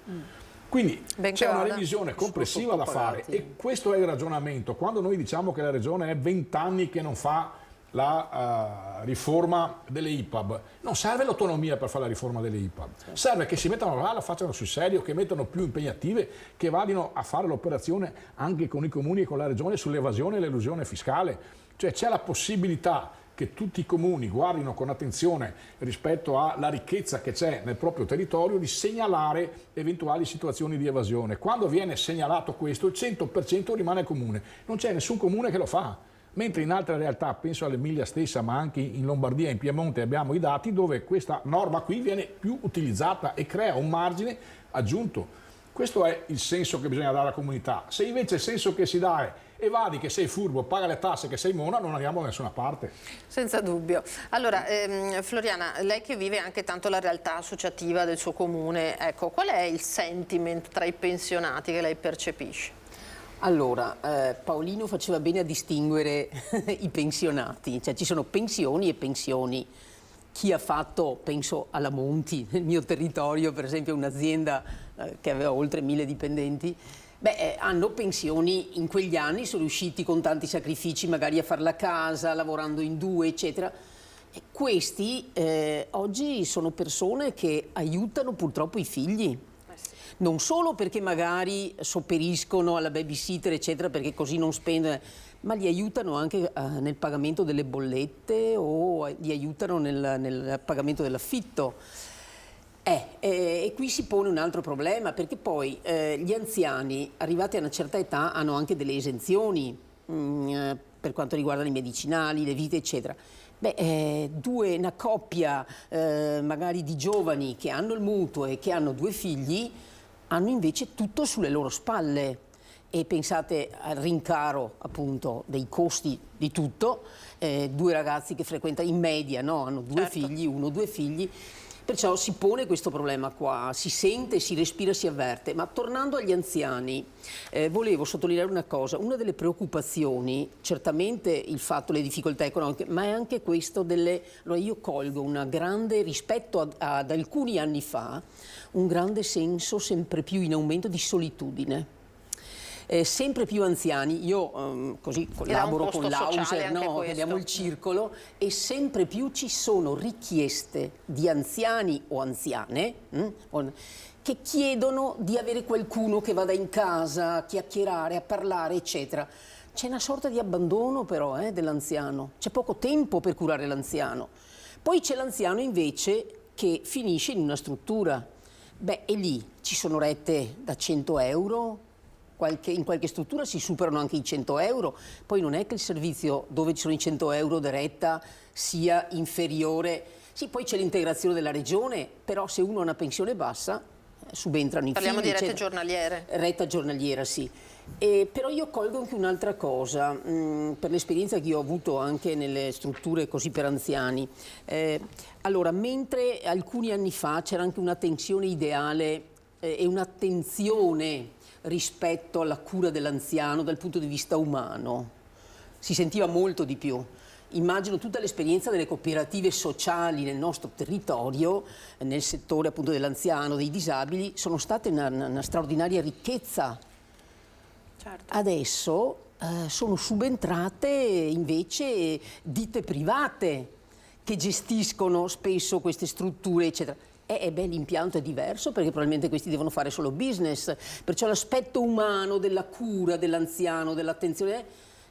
Speaker 26: Quindi c'è una revisione complessiva da fare, e questo è il ragionamento. Quando noi diciamo che la Regione è 20 anni che non fa la riforma delle IPAB, non serve l'autonomia per fare la riforma delle IPAB, serve che si mettano là, la facciano sul serio, che mettano più impegnative, che vadino a fare l'operazione anche con i comuni e con la Regione sull'evasione e l'elusione fiscale. Cioè c'è la possibilità che tutti i comuni guardino con attenzione rispetto alla ricchezza che c'è nel proprio territorio di segnalare eventuali situazioni di evasione. Quando viene segnalato questo, il 100% rimane comune, non c'è nessun comune che lo fa. Mentre in altre realtà, penso all'Emilia stessa, ma anche in Lombardia e in Piemonte, abbiamo i dati dove questa norma qui viene più utilizzata e crea un margine aggiunto. Questo è il senso che bisogna dare alla comunità. Se invece il senso che si dà è evadi che sei furbo, paga le tasse che sei mona, non andiamo da nessuna parte.
Speaker 1: Senza dubbio. Allora, Floriana, lei che vive anche tanto la realtà associativa del suo comune, ecco, qual è il sentiment tra i pensionati che lei percepisce?
Speaker 7: Allora, Paolino faceva bene a distinguere i pensionati, cioè ci sono pensioni e pensioni. chi ha fatto, penso alla Monti, nel mio territorio, per esempio un'azienda che aveva oltre 1000 dipendenti, hanno pensioni in quegli anni, sono riusciti con tanti sacrifici magari a fare la casa, lavorando in 2, eccetera. E questi oggi sono persone che aiutano purtroppo i figli. Non solo perché magari sopperiscono alla babysitter, eccetera, perché così non spendono, ma li aiutano anche nel pagamento delle bollette o li aiutano nel pagamento dell'affitto. E qui si pone un altro problema, perché poi gli anziani arrivati a una certa età hanno anche delle esenzioni per quanto riguarda i medicinali, le vite, eccetera. Una coppia magari di giovani che hanno il mutuo e che hanno 2 figli hanno invece tutto sulle loro spalle. E pensate al rincaro appunto dei costi di tutto, 2 ragazzi che frequentano in media, no? Hanno 2 figli, 1 2 figli, perciò si pone questo problema qua, si sente, si respira, si avverte. Ma tornando agli anziani, volevo sottolineare una cosa, una delle preoccupazioni, certamente il fatto, le difficoltà economiche, ma è anche questo allora io colgo una grande, rispetto ad alcuni anni fa, un grande senso sempre più in aumento di solitudine. Sempre più anziani, io così collaboro con l'Auser, no, abbiamo il circolo, e sempre più ci sono richieste di anziani o anziane che chiedono di avere qualcuno che vada in casa a chiacchierare, a parlare, eccetera. C'è una sorta di abbandono però dell'anziano, c'è poco tempo per curare l'anziano. Poi c'è l'anziano invece che finisce in una struttura, e lì ci sono rette da 100 euro, in qualche struttura si superano anche i 100 euro, poi non è che il servizio dove ci sono i 100 euro di retta sia inferiore, sì, poi c'è l'integrazione della regione, però se uno ha una pensione bassa subentrano i figli.
Speaker 1: Parliamo di rette giornaliere.
Speaker 7: Retta giornaliera, sì. Però io colgo anche un'altra cosa, per l'esperienza che io ho avuto anche nelle strutture così per anziani. Allora, mentre alcuni anni fa c'era anche una tensione ideale e un'attenzione rispetto alla cura dell'anziano dal punto di vista umano, si sentiva molto di più. Immagino tutta l'esperienza delle cooperative sociali nel nostro territorio, nel settore appunto dell'anziano, dei disabili, sono state una straordinaria ricchezza. Certo. Adesso sono subentrate invece ditte private che gestiscono spesso queste strutture, eccetera. L'impianto è diverso perché probabilmente questi devono fare solo business, perciò l'aspetto umano della cura dell'anziano, dell'attenzione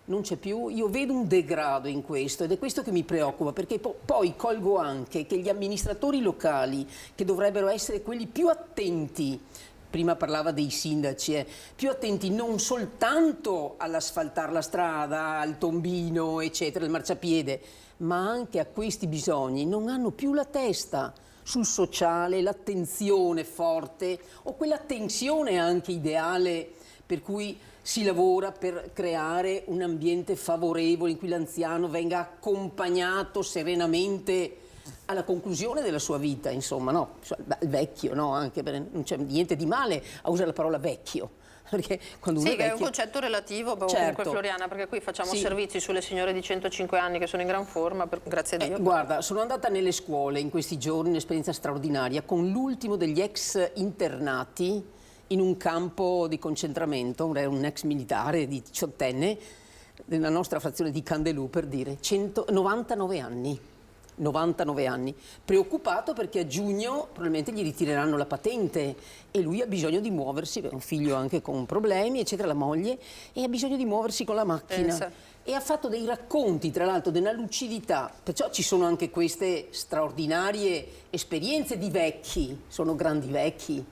Speaker 7: non c'è più. Io vedo un degrado in questo ed è questo che mi preoccupa, perché poi colgo anche che gli amministratori locali, che dovrebbero essere quelli più attenti, prima parlava dei sindaci, più attenti non soltanto all'asfaltare la strada, al tombino, eccetera, il marciapiede, ma anche a questi bisogni, non hanno più la testa sul sociale, l'attenzione forte o quella tensione anche ideale per cui si lavora per creare un ambiente favorevole in cui l'anziano venga accompagnato serenamente alla conclusione della sua vita, insomma, no? Il vecchio, no? Anche non c'è niente di male a usare la parola vecchio. Perché quando uno
Speaker 1: sì,
Speaker 7: è vecchio...
Speaker 1: che è un concetto relativo,
Speaker 7: certo.
Speaker 1: Comunque Floriana, perché qui facciamo servizi sulle signore di 105 anni che sono in gran forma, grazie a Dio.
Speaker 7: Guarda, sono andata nelle scuole in questi giorni, un'esperienza straordinaria, con l'ultimo degli ex internati in un campo di concentramento, un ex militare di 18enne, della nostra frazione di Candelù, per dire, 99 anni. 99 anni, preoccupato perché a giugno probabilmente gli ritireranno la patente e lui ha bisogno di muoversi, è un figlio anche con problemi, eccetera, la moglie, e ha bisogno di muoversi con la macchina. E ha fatto dei racconti, tra l'altro, della lucidità, perciò ci sono anche queste straordinarie esperienze di vecchi, sono grandi vecchi.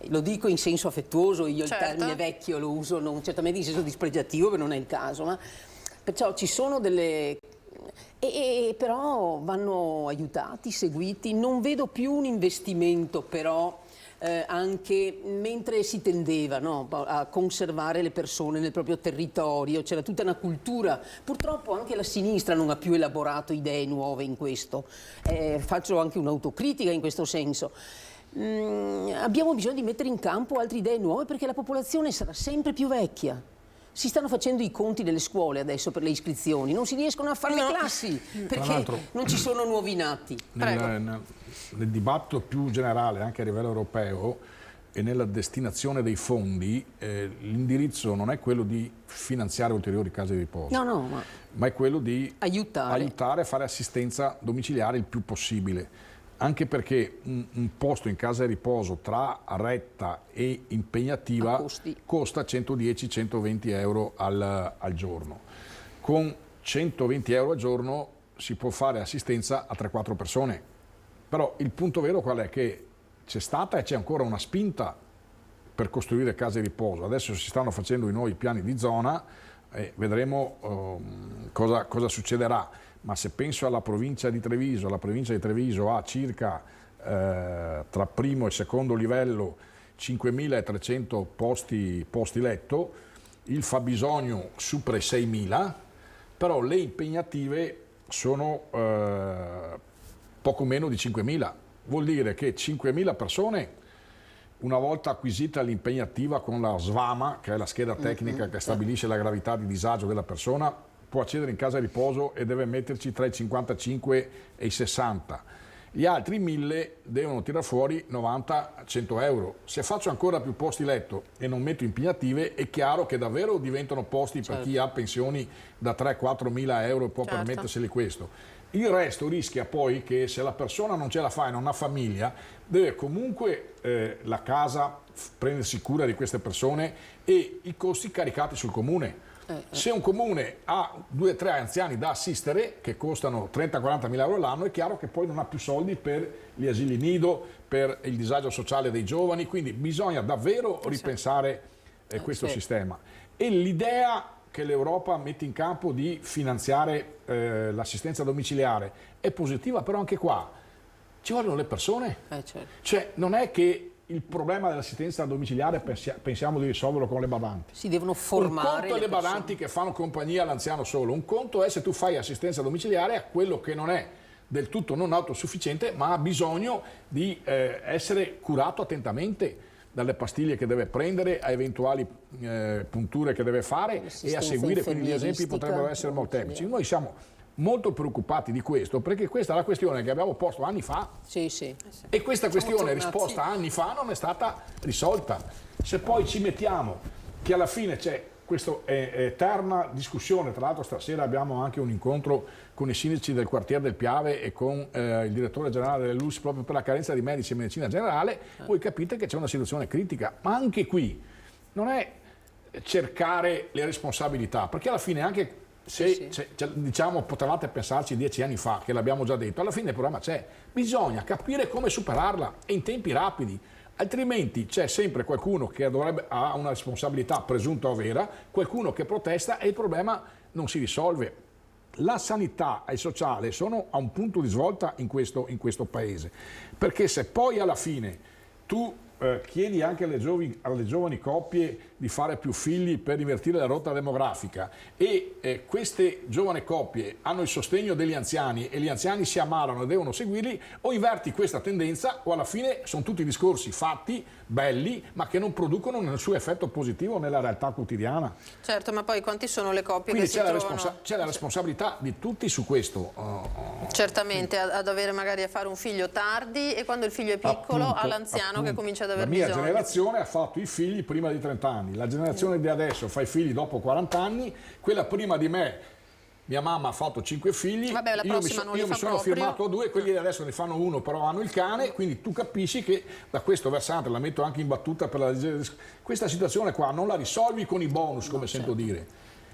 Speaker 7: Lo dico in senso affettuoso, io il termine vecchio lo uso non certamente in senso dispregiativo, perché non è il caso, ma perciò ci sono delle... però vanno aiutati, seguiti. Non vedo più un investimento però anche mentre si tendeva, no, a conservare le persone nel proprio territorio, c'era tutta una cultura. Purtroppo anche la sinistra non ha più elaborato idee nuove in questo. Faccio anche un'autocritica in questo senso. Abbiamo bisogno di mettere in campo altre idee nuove perché la popolazione sarà sempre più vecchia. Si stanno facendo i conti delle scuole adesso per le iscrizioni, non si riescono a fare le classi perché non ci sono nuovi nati.
Speaker 26: Nel dibattito più generale, anche a livello europeo, e nella destinazione dei fondi, l'indirizzo non è quello di finanziare ulteriori case di riposo, ma è quello di aiutare a fare assistenza domiciliare il più possibile. Anche perché un posto in casa di riposo tra retta e impegnativa costa 110-120 euro al giorno. Con 120 euro al giorno si può fare assistenza a 3-4 persone. Però il punto vero qual è? Che c'è stata e c'è ancora una spinta per costruire case di riposo. Adesso si stanno facendo i nuovi piani di zona e vedremo cosa succederà. Ma se penso alla provincia di Treviso, la provincia di Treviso ha circa tra primo e secondo livello 5.300 posti letto, il fabbisogno supera i 6.000, però le impegnative sono poco meno di 5.000. Vuol dire che 5.000 persone, una volta acquisita l'impegnativa con la SVAMA, che è la scheda tecnica che stabilisce la gravità di disagio della persona, può accedere in casa di riposo e deve metterci tra i 55 e i 60. Gli altri 1.000 devono tirare fuori 90-100 euro. Se faccio ancora più posti letto e non metto impegnative, è chiaro che davvero diventano posti per chi ha pensioni da 3-4 mila euro e può permetterseli questo. Il resto rischia poi che se la persona non ce la fa e non ha famiglia, deve comunque la casa prendersi cura di queste persone e i costi caricati sul comune. Se un comune ha 2 o 3 anziani da assistere che costano 30-40 mila euro all'anno, è chiaro che poi non ha più soldi per gli asili nido, per il disagio sociale dei giovani, quindi bisogna davvero ripensare questo sistema. E l'idea che l'Europa mette in campo di finanziare l'assistenza domiciliare è positiva, però anche qua ci vogliono le persone. Cioè non è che il problema dell'assistenza domiciliare pensiamo di risolverlo con le badanti.
Speaker 7: Si devono formare.
Speaker 26: Un conto è le badanti che fanno compagnia all'anziano solo, un conto è se tu fai assistenza domiciliare a quello che non è del tutto non autosufficiente, ma ha bisogno di essere curato attentamente, dalle pastiglie che deve prendere a eventuali punture che deve fare e a seguire, quindi gli esempi potrebbero essere molteplici. Noi siamo molto preoccupati di questo, perché questa è la questione che abbiamo posto anni fa e questa questione risposta anni fa non è stata risolta. Se poi ci mettiamo che alla fine c'è questa eterna discussione, tra l'altro stasera abbiamo anche un incontro con i sindaci del quartiere del Piave e con il direttore generale dell'ULSS proprio per la carenza di medici e medicina generale, voi capite che c'è una situazione critica, ma anche qui non è cercare le responsabilità, perché alla fine anche diciamo potevate pensarci 10 anni fa, che l'abbiamo già detto, alla fine il problema c'è, bisogna capire come superarla e in tempi rapidi, altrimenti c'è sempre qualcuno che ha una responsabilità presunta o vera, qualcuno che protesta e il problema non si risolve. La sanità e il sociale sono a un punto di svolta in questo paese, perché se poi alla fine tu chiedi anche alle giovani coppie di fare più figli per invertire la rotta demografica e queste giovani coppie hanno il sostegno degli anziani e gli anziani si ammalano e devono seguirli, o inverti questa tendenza o alla fine sono tutti discorsi fatti, belli, ma che non producono nel suo effetto positivo nella realtà quotidiana.
Speaker 1: Certo, ma poi quanti sono le coppie
Speaker 26: quindi
Speaker 1: che si trovano?
Speaker 26: C'è la responsabilità di tutti su questo.
Speaker 1: Certamente, a dover magari fare un figlio tardi e quando il figlio è piccolo all'anziano che comincia ad aver bisogno.
Speaker 26: La mia generazione ha fatto i figli prima di 30 anni, la generazione di adesso fa i figli dopo 40 anni, quella prima di me, mia mamma ha fatto 5 figli,
Speaker 1: vabbè,
Speaker 26: io mi sono firmato 2, quelli adesso ne fanno 1 però hanno il cane, quindi tu capisci che da questo versante, la metto anche in battuta per questa situazione qua non la risolvi con i bonus, come sento dire.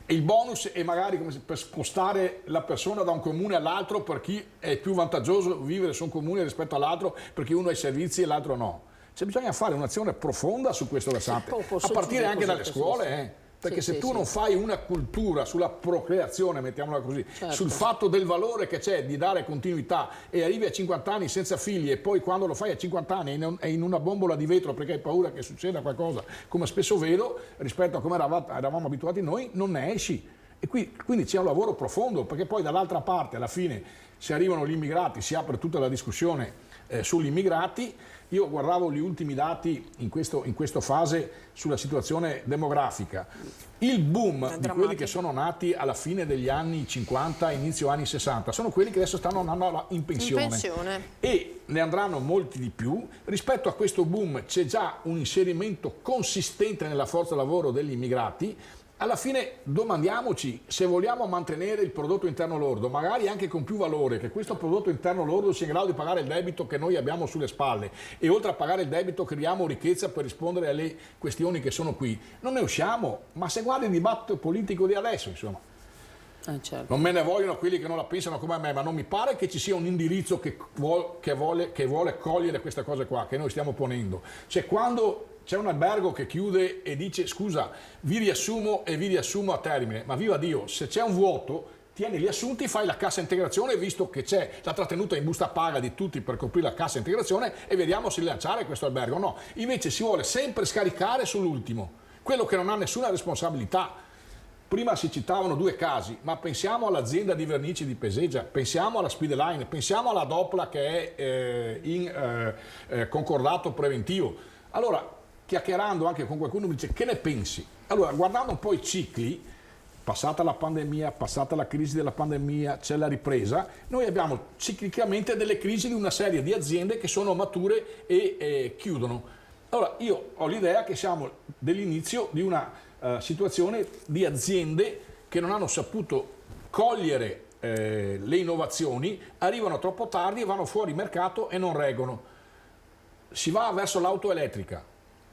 Speaker 26: E il bonus è magari come per spostare la persona da un comune all'altro per chi è più vantaggioso vivere su un comune rispetto all'altro perché uno ha i servizi e l'altro no. Cioè bisogna fare un'azione profonda su questo versante, a partire anche dalle scuole, perché se tu non fai una cultura sulla procreazione, mettiamola così, sul fatto del valore che c'è di dare continuità e arrivi a 50 anni senza figli e poi quando lo fai a 50 anni è in una bombola di vetro perché hai paura che succeda qualcosa, come spesso vedo, rispetto a come eravamo abituati noi, non ne esci. E quindi c'è un lavoro profondo, perché poi dall'altra parte alla fine se arrivano gli immigrati si apre tutta la discussione sugli immigrati. Io guardavo gli ultimi dati in questa fase sulla situazione demografica. Il boom di quelli che sono nati alla fine degli anni 50, inizio anni 60, sono quelli che adesso stanno andando in pensione. E ne andranno molti di più. Rispetto a questo boom c'è già un inserimento consistente nella forza lavoro degli immigrati. Alla fine domandiamoci se vogliamo mantenere il prodotto interno lordo, magari anche con più valore, che questo prodotto interno lordo sia in grado di pagare il debito che noi abbiamo sulle spalle e oltre a pagare il debito creiamo ricchezza per rispondere alle questioni che sono qui. Non ne usciamo, ma se guardi il dibattito politico di adesso, insomma.
Speaker 7: Certo.
Speaker 26: Non me ne vogliono quelli che non la pensano come me, ma non mi pare che ci sia un indirizzo che vuole cogliere questa cosa qua che noi stiamo ponendo. Cioè quando c'è un albergo che chiude e dice scusa, vi riassumo e vi riassumo a termine, ma viva Dio, se c'è un vuoto tieni gli assunti, fai la cassa integrazione visto che c'è la trattenuta in busta paga di tutti per coprire la cassa integrazione e vediamo se rilanciare questo albergo. No, invece si vuole sempre scaricare sull'ultimo, quello che non ha nessuna responsabilità. Prima si citavano 2 casi, ma pensiamo all'azienda di vernici di Peseggia, pensiamo alla Speedline, pensiamo alla Dopla che è in concordato preventivo. Allora, chiacchierando anche con qualcuno mi dice che ne pensi? Allora, guardando un po' i cicli, passata la pandemia, passata la crisi della pandemia, c'è la ripresa, noi abbiamo ciclicamente delle crisi di una serie di aziende che sono mature e chiudono. Allora, io ho l'idea che siamo dell'inizio di una situazione di aziende che non hanno saputo cogliere le innovazioni, arrivano troppo tardi, vanno fuori mercato e non reggono. Si va verso l'auto elettrica.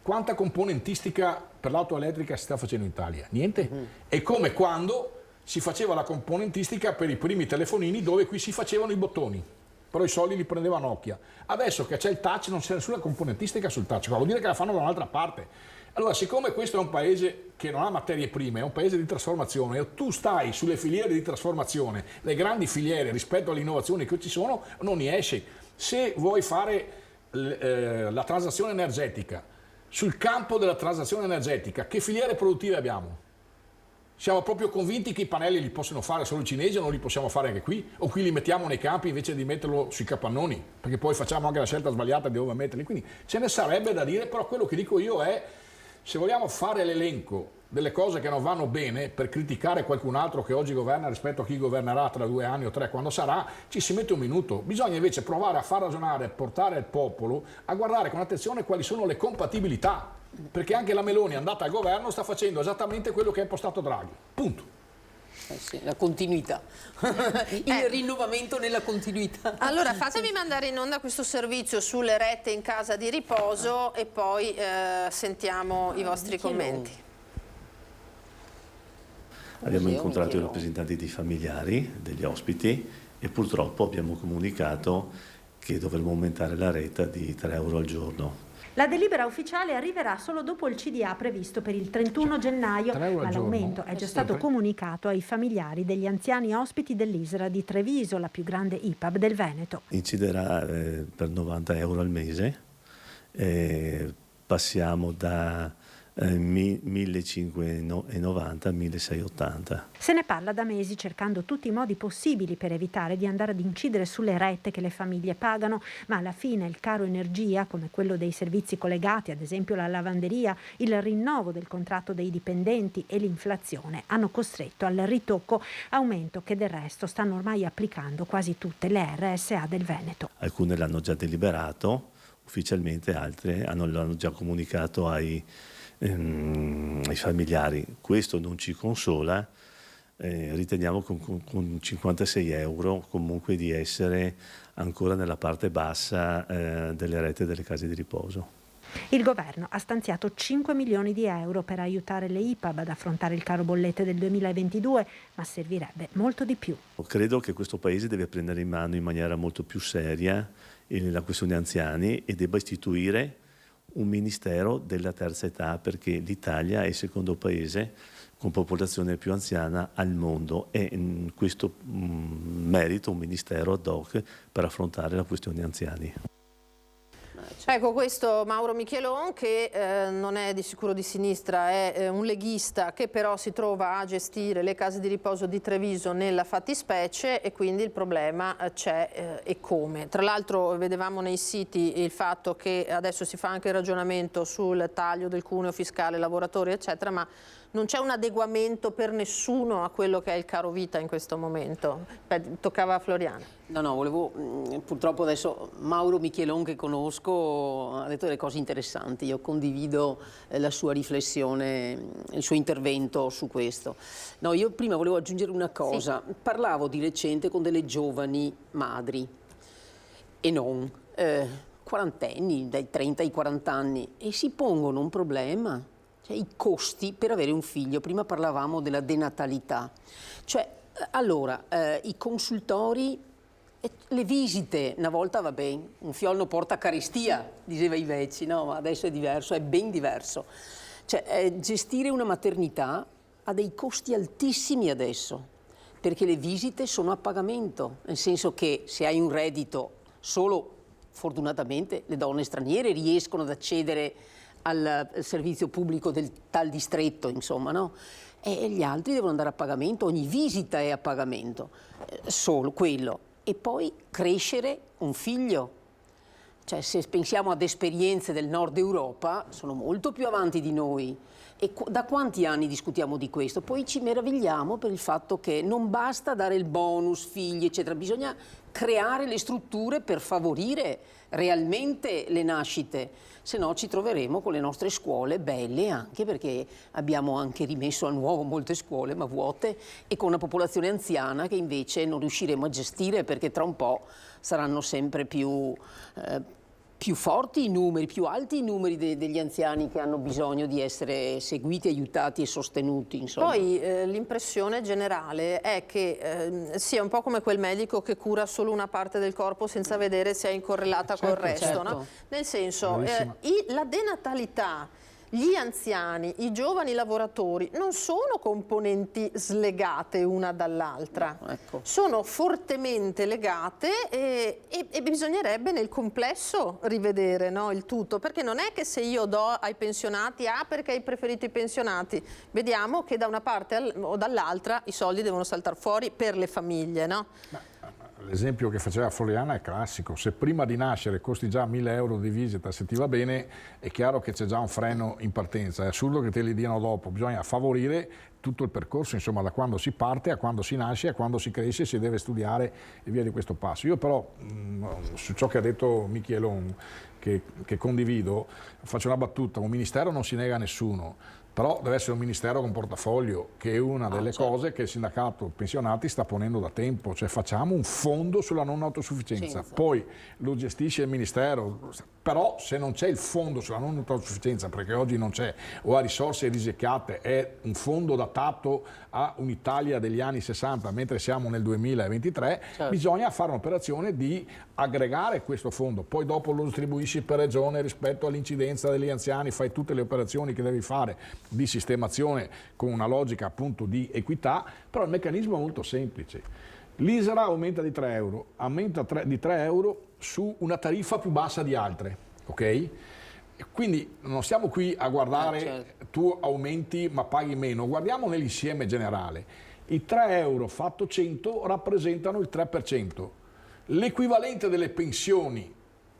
Speaker 26: Quanta componentistica per l'auto elettrica si sta facendo in Italia? Niente. È come quando si faceva la componentistica per i primi telefonini dove qui si facevano i bottoni, però i soldi li prendeva Nokia. Adesso che c'è il touch non c'è nessuna componentistica sul touch, vuol dire che la fanno da un'altra parte. Allora, siccome questo è un paese che non ha materie prime, è un paese di trasformazione, e tu stai sulle filiere di trasformazione, le grandi filiere rispetto alle innovazioni che ci sono, non ne esci. Se vuoi fare la transazione energetica, sul campo della transazione energetica, che filiere produttive abbiamo? Siamo proprio convinti che i pannelli li possono fare solo i cinesi o non li possiamo fare anche qui? O qui li mettiamo nei campi invece di metterlo sui capannoni? Perché poi facciamo anche la scelta sbagliata di dove metterli. Quindi ce ne sarebbe da dire, però quello che dico io è: se vogliamo fare l'elenco delle cose che non vanno bene per criticare qualcun altro che oggi governa rispetto a chi governerà tra 2 anni o 3 quando sarà, ci si mette un minuto. Bisogna invece provare a far ragionare, portare il popolo a guardare con attenzione quali sono le compatibilità, perché anche la Meloni, andata al governo, sta facendo esattamente quello che ha impostato Draghi. Punto.
Speaker 7: Sì, la continuità, il rinnovamento nella continuità.
Speaker 1: Allora fatemi mandare in onda questo servizio sulle rette in casa di riposo e poi sentiamo i vostri commenti.
Speaker 8: Abbiamo incontrato i rappresentanti dei familiari, degli ospiti, e purtroppo abbiamo comunicato che dovremmo aumentare la retta di 3 euro al giorno.
Speaker 9: La delibera ufficiale arriverà solo dopo il CDA previsto per il 31 gennaio, ma l'aumento è già stato comunicato ai familiari degli anziani ospiti dell'Isra di Treviso, la più grande IPAB del Veneto.
Speaker 8: Inciderà per 90 euro al mese, passiamo da 1.590 a 1.680.
Speaker 9: Se ne parla da mesi cercando tutti i modi possibili per evitare di andare ad incidere sulle rette che le famiglie pagano, ma alla fine il caro energia, come quello dei servizi collegati, ad esempio la lavanderia, il rinnovo del contratto dei dipendenti e l'inflazione hanno costretto al ritocco, aumento che del resto stanno ormai applicando quasi tutte le RSA del Veneto.
Speaker 8: Alcune l'hanno già deliberato ufficialmente, altre l'hanno già comunicato ai familiari. Questo non ci consola, riteniamo con 56 euro comunque di essere ancora nella parte bassa delle rette delle case di riposo.
Speaker 9: Il governo ha stanziato 5 milioni di euro per aiutare le IPAB ad affrontare il caro bollette del 2022, ma servirebbe molto di più.
Speaker 8: Credo che questo Paese deve prendere in mano in maniera molto più seria la questione anziani e debba istituire un ministero della terza età, perché l'Italia è il secondo paese con popolazione più anziana al mondo e in questo merita un ministero ad hoc per affrontare la questione anziani.
Speaker 1: Ecco, questo Mauro Michelon, che non è di sicuro di sinistra, è un leghista che però si trova a gestire le case di riposo di Treviso nella fattispecie, e quindi il problema c'è e come. Tra l'altro vedevamo nei siti il fatto che adesso si fa anche il ragionamento sul taglio del cuneo fiscale lavoratori eccetera, ma non c'è un adeguamento per nessuno a quello che è il caro vita in questo momento. Toccava a Floriana.
Speaker 7: No, volevo, purtroppo adesso Mauro Michelon, che conosco, ha detto delle cose interessanti. Io condivido la sua riflessione, il suo intervento su questo. No, io prima volevo aggiungere una cosa. Sì. Parlavo di recente con delle giovani madri e non, quarantenni, dai 30 ai 40 anni, e si pongono un problema. Cioè, i costi per avere un figlio. Prima parlavamo della denatalità. Cioè, allora, i consultori, le visite, una volta va bene, un fiolno porta carestia, diceva Iveci, no? Ma adesso è diverso, è ben diverso. Cioè, gestire una maternità ha dei costi altissimi adesso, perché le visite sono a pagamento, nel senso che se hai un reddito, solo fortunatamente le donne straniere riescono ad accedere al servizio pubblico del tal distretto, insomma, no? E gli altri devono andare a pagamento, ogni visita è a pagamento, solo quello. E poi crescere un figlio. Cioè, se pensiamo ad esperienze del nord Europa, sono molto più avanti di noi. E da quanti anni discutiamo di questo? Poi ci meravigliamo per il fatto che non basta dare il bonus, figli, eccetera, bisogna creare le strutture per favorire realmente le nascite, se no ci troveremo con le nostre scuole belle, anche perché abbiamo anche rimesso a nuovo molte scuole ma vuote, e con una popolazione anziana che invece non riusciremo a gestire, perché tra un po' saranno sempre più forti i numeri, più alti i numeri degli anziani che hanno bisogno di essere seguiti, aiutati e sostenuti, insomma.
Speaker 1: Poi l'impressione generale è che sia un po' come quel medico che cura solo una parte del corpo senza vedere se è incorrelata col resto, certo. No? Nel senso, la denatalità, gli anziani, i giovani lavoratori non sono componenti slegate una dall'altra, ecco. Sono fortemente legate e bisognerebbe nel complesso rivedere, no, il tutto, perché non è che se io do ai pensionati, perché hai preferito i pensionati, vediamo che da una parte o dall'altra i soldi devono saltare fuori per le famiglie, no?
Speaker 26: L'esempio che faceva Floriana è classico: se prima di nascere costi già 1.000 euro di visita, se ti va bene è chiaro che c'è già un freno in partenza, è assurdo che te li diano dopo, bisogna favorire tutto il percorso, insomma, da quando si parte a quando si nasce, a quando si cresce, si deve studiare e via di questo passo. Io però su ciò che ha detto Michelon, che condivido, faccio una battuta: un ministero non si nega a nessuno, però deve essere un ministero con portafoglio, che è una delle cose che il sindacato pensionati sta ponendo da tempo, cioè facciamo un fondo sulla non autosufficienza, poi lo gestisce il ministero, però se non c'è il fondo sulla non autosufficienza, perché oggi non c'è, o ha risorse risecchiate, è un fondo datato a un'Italia degli anni 60, mentre siamo nel 2023, bisogna fare un'operazione di aggregare questo fondo, poi dopo lo distribuisci per regione rispetto all'incidenza degli anziani, fai tutte le operazioni che devi fare di sistemazione con una logica appunto di equità, però il meccanismo è molto semplice. L'ISRA aumenta di 3 euro, aumenta di 3 euro su una tariffa più bassa di altre, ok? Quindi non stiamo qui a guardare tu aumenti ma paghi meno, guardiamo nell'insieme generale. I 3 euro fatto 100 rappresentano il 3%. L'equivalente delle pensioni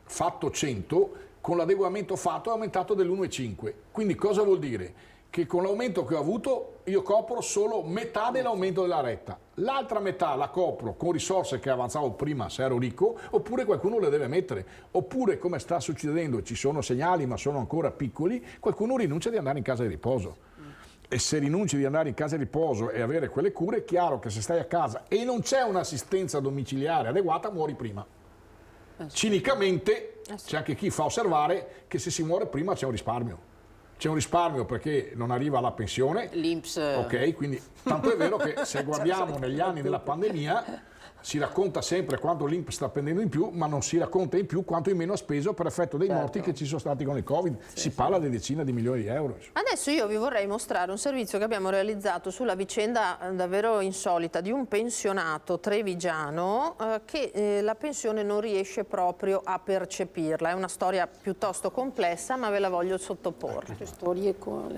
Speaker 26: fatto 100 con l'adeguamento fatto è aumentato dell'1,5. Quindi cosa vuol dire? Che con l'aumento che ho avuto io copro solo metà dell'aumento della retta. L'altra metà la copro con risorse che avanzavo prima se ero ricco, oppure qualcuno le deve mettere. Oppure, come sta succedendo, ci sono segnali ma sono ancora piccoli, qualcuno rinuncia di andare in casa di riposo. E se rinunci di andare in casa di riposo e avere quelle cure, è chiaro che se stai a casa e non c'è un'assistenza domiciliare adeguata, muori prima. Cinicamente c'è anche chi fa osservare che se si muore prima c'è un risparmio. C'è un risparmio perché non arriva alla pensione,
Speaker 7: l'INPS.
Speaker 26: Ok, quindi tanto è vero che se guardiamo negli anni della pandemia si racconta sempre quanto l'INPS sta prendendo in più, ma non si racconta in più quanto in meno ha speso per effetto dei morti che ci sono stati con il Covid. Si parla di decine di milioni di euro.
Speaker 1: Adesso io vi vorrei mostrare un servizio che abbiamo realizzato sulla vicenda davvero insolita di un pensionato trevigiano che la pensione non riesce proprio a percepirla. È una storia piuttosto complessa, ma ve la voglio sottoporre.
Speaker 7: Storie con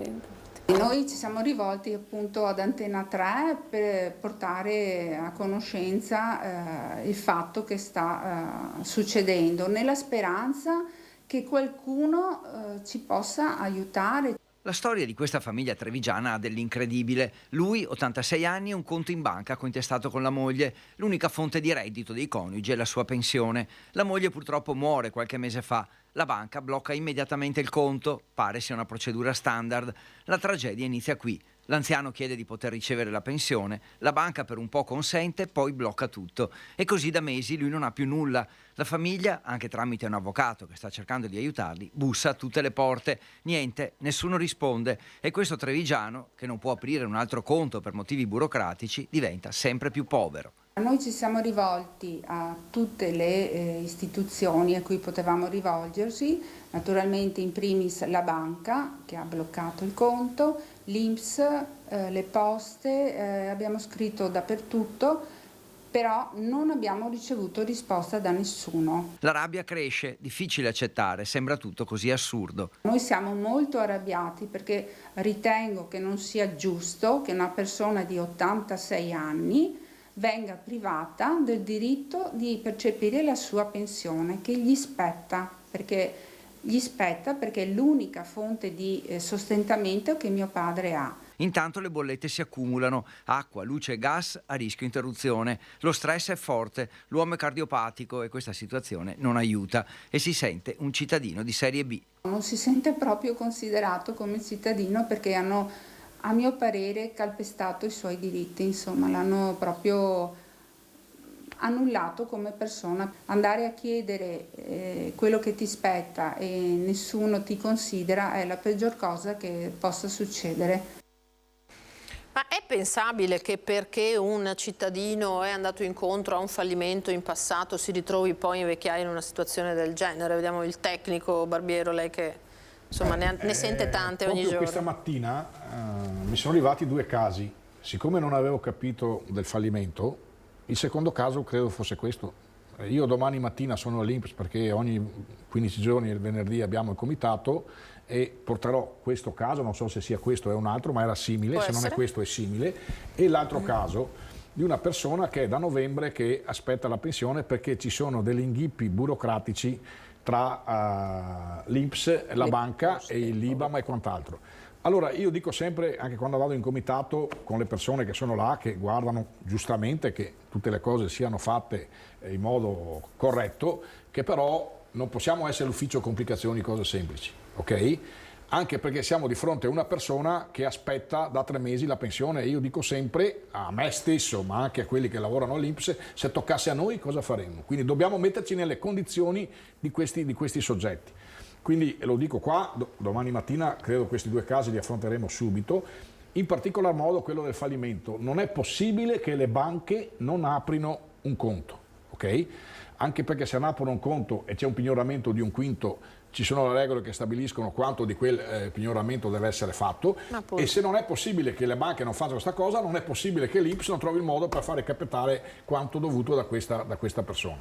Speaker 10: Noi ci siamo rivolti appunto ad Antenna 3 per portare a conoscenza il fatto che sta succedendo, nella speranza che qualcuno ci possa aiutare.
Speaker 11: La storia di questa famiglia trevigiana ha dell'incredibile. Lui, 86 anni, un conto in banca cointestato con la moglie. L'unica fonte di reddito dei coniugi è la sua pensione. La moglie purtroppo muore qualche mese fa. La banca blocca immediatamente il conto. Pare sia una procedura standard. La tragedia inizia qui. L'anziano chiede di poter ricevere la pensione, la banca per un po' consente, poi blocca tutto. E così da mesi lui non ha più nulla. La famiglia, anche tramite un avvocato che sta cercando di aiutarli, bussa a tutte le porte. Niente, nessuno risponde. E questo trevigiano, che non può aprire un altro conto per motivi burocratici, diventa sempre più povero.
Speaker 10: Noi ci siamo rivolti a tutte le istituzioni a cui potevamo rivolgersi, naturalmente in primis la banca che ha bloccato il conto, l'INPS, le poste, abbiamo scritto dappertutto, però non abbiamo ricevuto risposta da nessuno.
Speaker 11: La rabbia cresce, difficile accettare, sembra tutto così assurdo.
Speaker 10: Noi siamo molto arrabbiati perché ritengo che non sia giusto che una persona di 86 anni venga privata del diritto di percepire la sua pensione che gli spetta perché è l'unica fonte di sostentamento che mio padre ha.
Speaker 11: Intanto le bollette si accumulano, acqua, luce e gas a rischio interruzione. Lo stress è forte, l'uomo è cardiopatico e questa situazione non aiuta e si sente un cittadino di serie B.
Speaker 10: Non si sente proprio considerato come cittadino perché hanno, a mio parere, calpestato i suoi diritti, insomma, l'hanno proprio annullato come persona. Andare a chiedere quello che ti spetta e nessuno ti considera è la peggior cosa che possa succedere.
Speaker 1: Ma è pensabile che perché un cittadino è andato incontro a un fallimento in passato si ritrovi poi in vecchiaia in una situazione del genere? Vediamo il tecnico Barbiero, lei che insomma ne sente tante ogni giorno.
Speaker 26: Questa mattina mi sono arrivati 2 casi. Siccome non avevo capito del fallimento, il secondo caso credo fosse questo. Io domani mattina sono all'INPS perché ogni 15 giorni il venerdì abbiamo il comitato e porterò questo caso, non so se sia questo o un altro, ma era simile, se non è questo è simile, e l'altro caso di una persona che è da novembre che aspetta la pensione perché ci sono degli inghippi burocratici tra l'INPS, la banca e il Libam e quant'altro. Allora io dico sempre, anche quando vado in comitato con le persone che sono là, che guardano giustamente che tutte le cose siano fatte in modo corretto, che però non possiamo essere l'ufficio complicazioni, cose semplici, ok? Anche perché siamo di fronte a una persona che aspetta da 3 mesi la pensione e io dico sempre a me stesso, ma anche a quelli che lavorano all'INPS, se toccasse a noi cosa faremmo? Quindi dobbiamo metterci nelle condizioni di questi soggetti. Quindi lo dico qua, domani mattina credo questi 2 casi li affronteremo subito, in particolar modo quello del fallimento. Non è possibile che le banche non aprino un conto, ok? Anche perché se non aprono un conto e c'è un pignoramento di 1/5, ci sono le regole che stabiliscono quanto di quel pignoramento deve essere fatto e se non è possibile che le banche non facciano questa cosa, non è possibile che l'INPS non trovi il modo per fare capitare quanto dovuto da questa persona.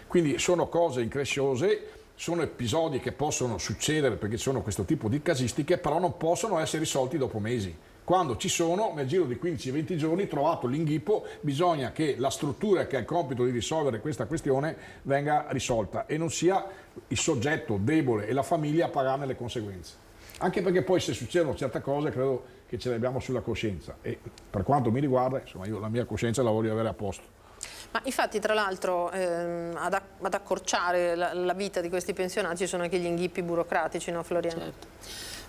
Speaker 26: Quindi sono cose incresciose, sono episodi che possono succedere perché ci sono questo tipo di casistiche, però non possono essere risolti dopo mesi. Quando ci sono, nel giro di 15-20 giorni, trovato l'inghippo, bisogna che la struttura che ha il compito di risolvere questa questione venga risolta e non sia il soggetto debole e la famiglia a pagarne le conseguenze. Anche perché poi se succedono certe cose credo che ce le abbiamo sulla coscienza e per quanto mi riguarda, insomma, io la mia coscienza la voglio avere a posto.
Speaker 1: Ma infatti tra l'altro ad accorciare la vita di questi pensionati ci sono anche gli inghippi burocratici, no Floriano?
Speaker 7: Certo.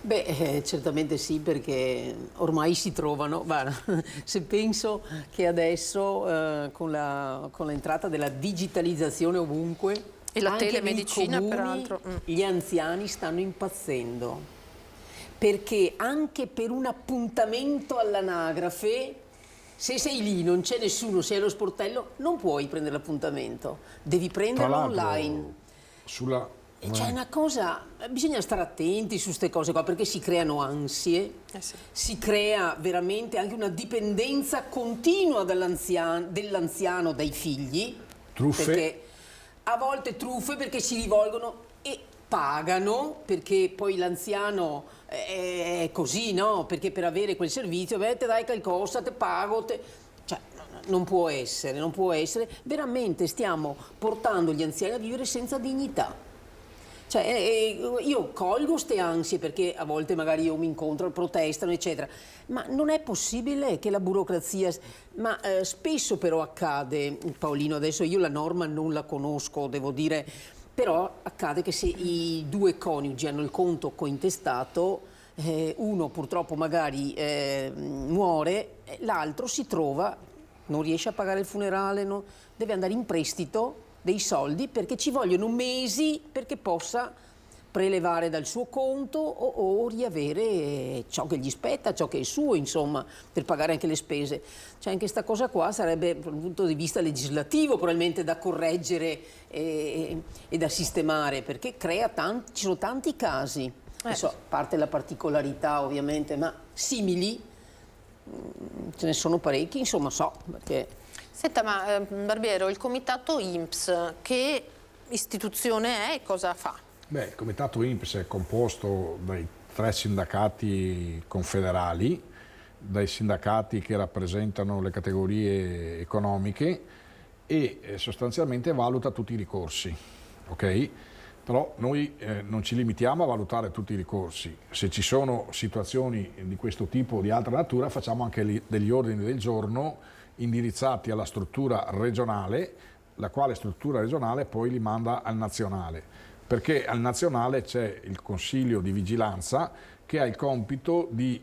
Speaker 7: Beh, certamente sì, perché ormai si trovano, se penso che adesso con l'entrata della digitalizzazione ovunque
Speaker 1: e la
Speaker 7: anche
Speaker 1: telemedicina
Speaker 7: nei comuni,
Speaker 1: peraltro
Speaker 7: gli anziani stanno impazzendo, perché anche per un appuntamento all'anagrafe Se sei lì, non c'è nessuno, sei allo sportello, non puoi prendere l'appuntamento, devi prenderlo online. C'è una cosa, bisogna stare attenti su queste cose qua, perché si creano ansie, si crea veramente anche una dipendenza continua dell'anziano dai figli.
Speaker 26: Truffe.
Speaker 7: Perché a volte truffe, perché si rivolgono e pagano, perché poi l'anziano è così, no? Perché per avere quel servizio, te dai qualcosa, te pago, cioè non può essere, non può essere. Veramente stiamo portando gli anziani a vivere senza dignità. Cioè, io colgo queste ansie perché a volte magari io mi incontro, protestano, eccetera, ma non è possibile che la burocrazia... Ma spesso però accade, Paolino, adesso io la norma non la conosco, devo dire, però accade che se i due coniugi hanno il conto cointestato, uno purtroppo magari muore, l'altro si trova, non riesce a pagare il funerale, deve andare in prestito dei soldi perché ci vogliono mesi perché possa prelevare dal suo conto o riavere ciò che gli spetta, ciò che è suo, insomma, per pagare anche le spese. Cioè anche questa cosa qua sarebbe, dal punto di vista legislativo, probabilmente da correggere e da sistemare, perché crea ci sono tanti casi, adesso, a parte la particolarità ovviamente, ma simili, ce ne sono parecchi, insomma, perché...
Speaker 1: Senta, ma Barbiero, il comitato INPS che istituzione è e cosa fa?
Speaker 26: Beh, il comitato INPS è composto dai 3 sindacati confederali, dai sindacati che rappresentano le categorie economiche e sostanzialmente valuta tutti i ricorsi, ok? Però noi non ci limitiamo a valutare tutti i ricorsi. Se ci sono situazioni di questo tipo o di altra natura, facciamo anche degli ordini del giorno indirizzati alla struttura regionale, la quale struttura regionale poi li manda al nazionale, perché al nazionale c'è il Consiglio di Vigilanza che ha il compito di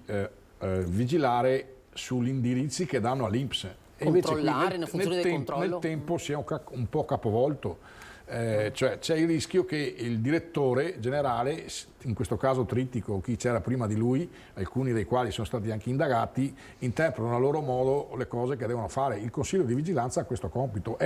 Speaker 26: vigilare sugli indirizzi che danno all'INPS. E invece nel tempo si è un po' capovolto. Cioè c'è il rischio che il direttore generale, in questo caso Trittico, chi c'era prima di lui, alcuni dei quali sono stati anche indagati, interpretano a loro modo le cose che devono fare. Il Consiglio di Vigilanza ha questo compito.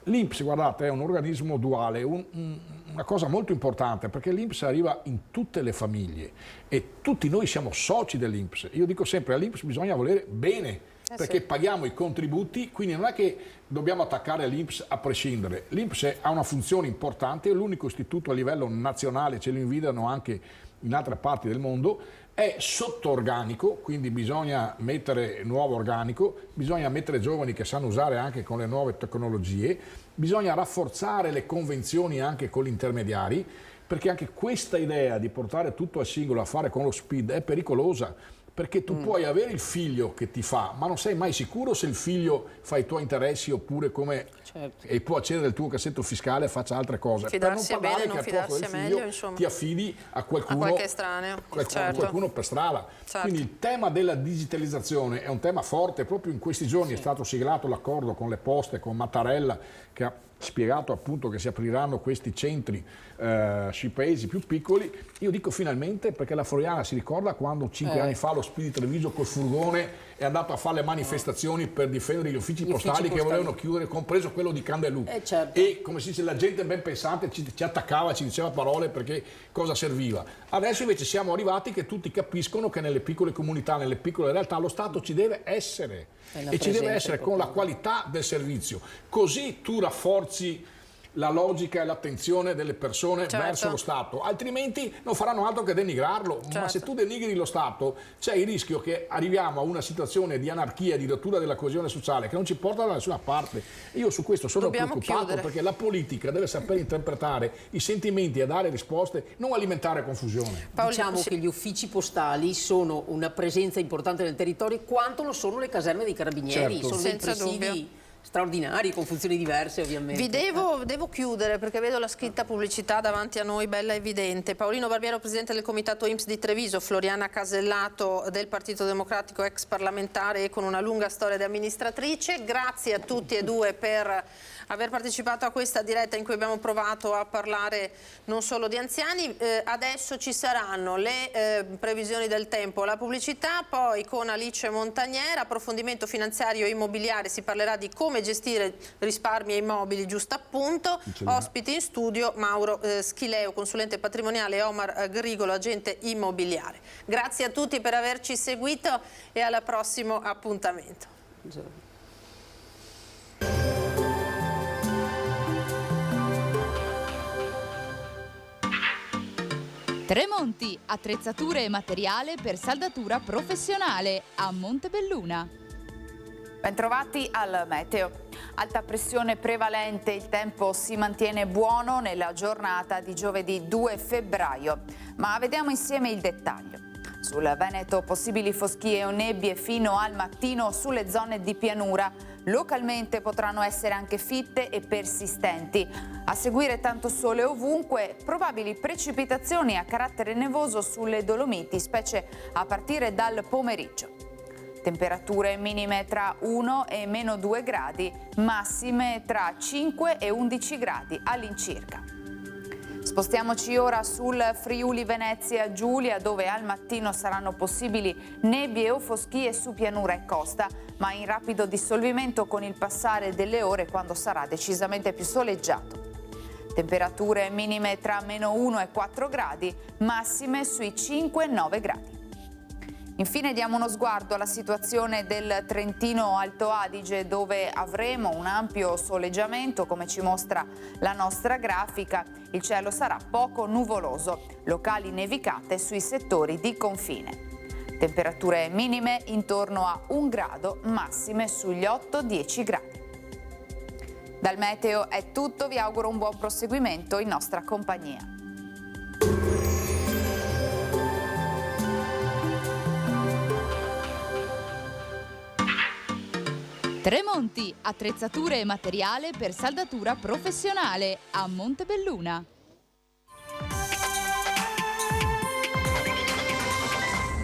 Speaker 26: L'INPS, guardate, è un organismo duale, una cosa molto importante, perché l'INPS arriva in tutte le famiglie e tutti noi siamo soci dell'INPS. Io dico sempre, all'INPS bisogna volere bene, perché paghiamo i contributi, quindi non è che dobbiamo attaccare l'INPS a prescindere. L'INPS ha una funzione importante, è l'unico istituto a livello nazionale, ce lo invidiano anche in altre parti del mondo, è sotto organico, quindi bisogna mettere nuovo organico, bisogna mettere giovani che sanno usare anche con le nuove tecnologie, bisogna rafforzare le convenzioni anche con gli intermediari, perché anche questa idea di portare tutto al singolo a fare con lo SPID è pericolosa. Perché tu puoi avere il figlio che ti fa, ma non sei mai sicuro se il figlio fa i tuoi interessi oppure come e può accedere al tuo cassetto fiscale e faccia altre cose.
Speaker 1: Fidarsi
Speaker 26: per non parlare
Speaker 1: bene, non
Speaker 26: che al posto del
Speaker 1: fidarsi
Speaker 26: figlio
Speaker 1: meglio, insomma.
Speaker 26: ti affidi a qualcuno,
Speaker 1: qualche estraneo,
Speaker 26: qualcuno per strada. Quindi il tema della digitalizzazione è un tema forte. Proprio in questi giorni è stato siglato l'accordo con le poste, con Mattarella, che ha spiegato appunto che si apriranno questi centri sui paesi più piccoli. Io dico finalmente, perché la Floriana si ricorda quando 5 anni fa lo Spidi Treviso col furgone è andato a fare le manifestazioni per difendere gli uffici postali che volevano chiudere, compreso quello di Candelù. E come si dice, la gente ben pensante ci attaccava, ci diceva parole perché cosa serviva. Adesso invece siamo arrivati che tutti capiscono che nelle piccole comunità, nelle piccole realtà lo Stato ci deve essere e ci deve essere con la qualità del servizio. Così tu rafforzi la logica e l'attenzione delle persone verso lo Stato, altrimenti non faranno altro che denigrarlo. Ma se tu denigri lo Stato c'è il rischio che arriviamo a una situazione di anarchia, di rottura della coesione sociale che non ci porta da nessuna parte. Io su questo sono preoccupato, perché la politica deve saper interpretare i sentimenti e dare risposte, non alimentare confusione.
Speaker 7: Diciamo che gli uffici postali sono una presenza importante nel territorio quanto lo sono le caserme dei carabinieri, sono dei presidi straordinari, con funzioni diverse ovviamente.
Speaker 1: Devo chiudere perché vedo la scritta pubblicità davanti a noi, bella evidente. Paolino Barbiero, presidente del comitato INPS di Treviso, Floriana Casellato del Partito Democratico, ex parlamentare e con una lunga storia di amministratrice. Grazie a tutti e due per aver partecipato a questa diretta in cui abbiamo provato a parlare non solo di anziani. Adesso ci saranno le previsioni del tempo, la pubblicità, poi con Alice Montaniera, approfondimento finanziario e immobiliare, si parlerà di come gestire risparmi e immobili, giusto appunto. Ospiti in studio Mauro Schileo, consulente patrimoniale, e Omar Grigolo, agente immobiliare. Grazie a tutti per averci seguito e al prossimo appuntamento.
Speaker 2: Tremonti, attrezzature e materiale per saldatura professionale a Montebelluna.
Speaker 12: Bentrovati al meteo. Alta pressione prevalente, il tempo si mantiene buono nella giornata di giovedì 2 febbraio. Ma vediamo insieme il dettaglio. Sul Veneto possibili foschie o nebbie fino al mattino sulle zone di pianura. Localmente potranno essere anche fitte e persistenti. A seguire tanto sole ovunque, probabili precipitazioni a carattere nevoso sulle Dolomiti, specie a partire dal pomeriggio. Temperature minime tra 1 e meno 2 gradi, massime tra 5 e 11 gradi all'incirca. Spostiamoci ora sul Friuli Venezia Giulia, dove al mattino saranno possibili nebbie o foschie su pianura e costa, ma in rapido dissolvimento con il passare delle ore, quando sarà decisamente più soleggiato. Temperature minime tra meno 1 e 4 gradi, massime sui 5 e 9 gradi. Infine diamo uno sguardo alla situazione del Trentino Alto Adige, dove avremo un ampio soleggiamento, come ci mostra la nostra grafica. Il cielo sarà poco nuvoloso, locali nevicate sui settori di confine. Temperature minime intorno a 1 grado, massime sugli 8-10 gradi. Dal meteo è tutto, vi auguro un buon proseguimento in nostra compagnia.
Speaker 2: Tremonti, attrezzature e materiale per saldatura professionale a Montebelluna.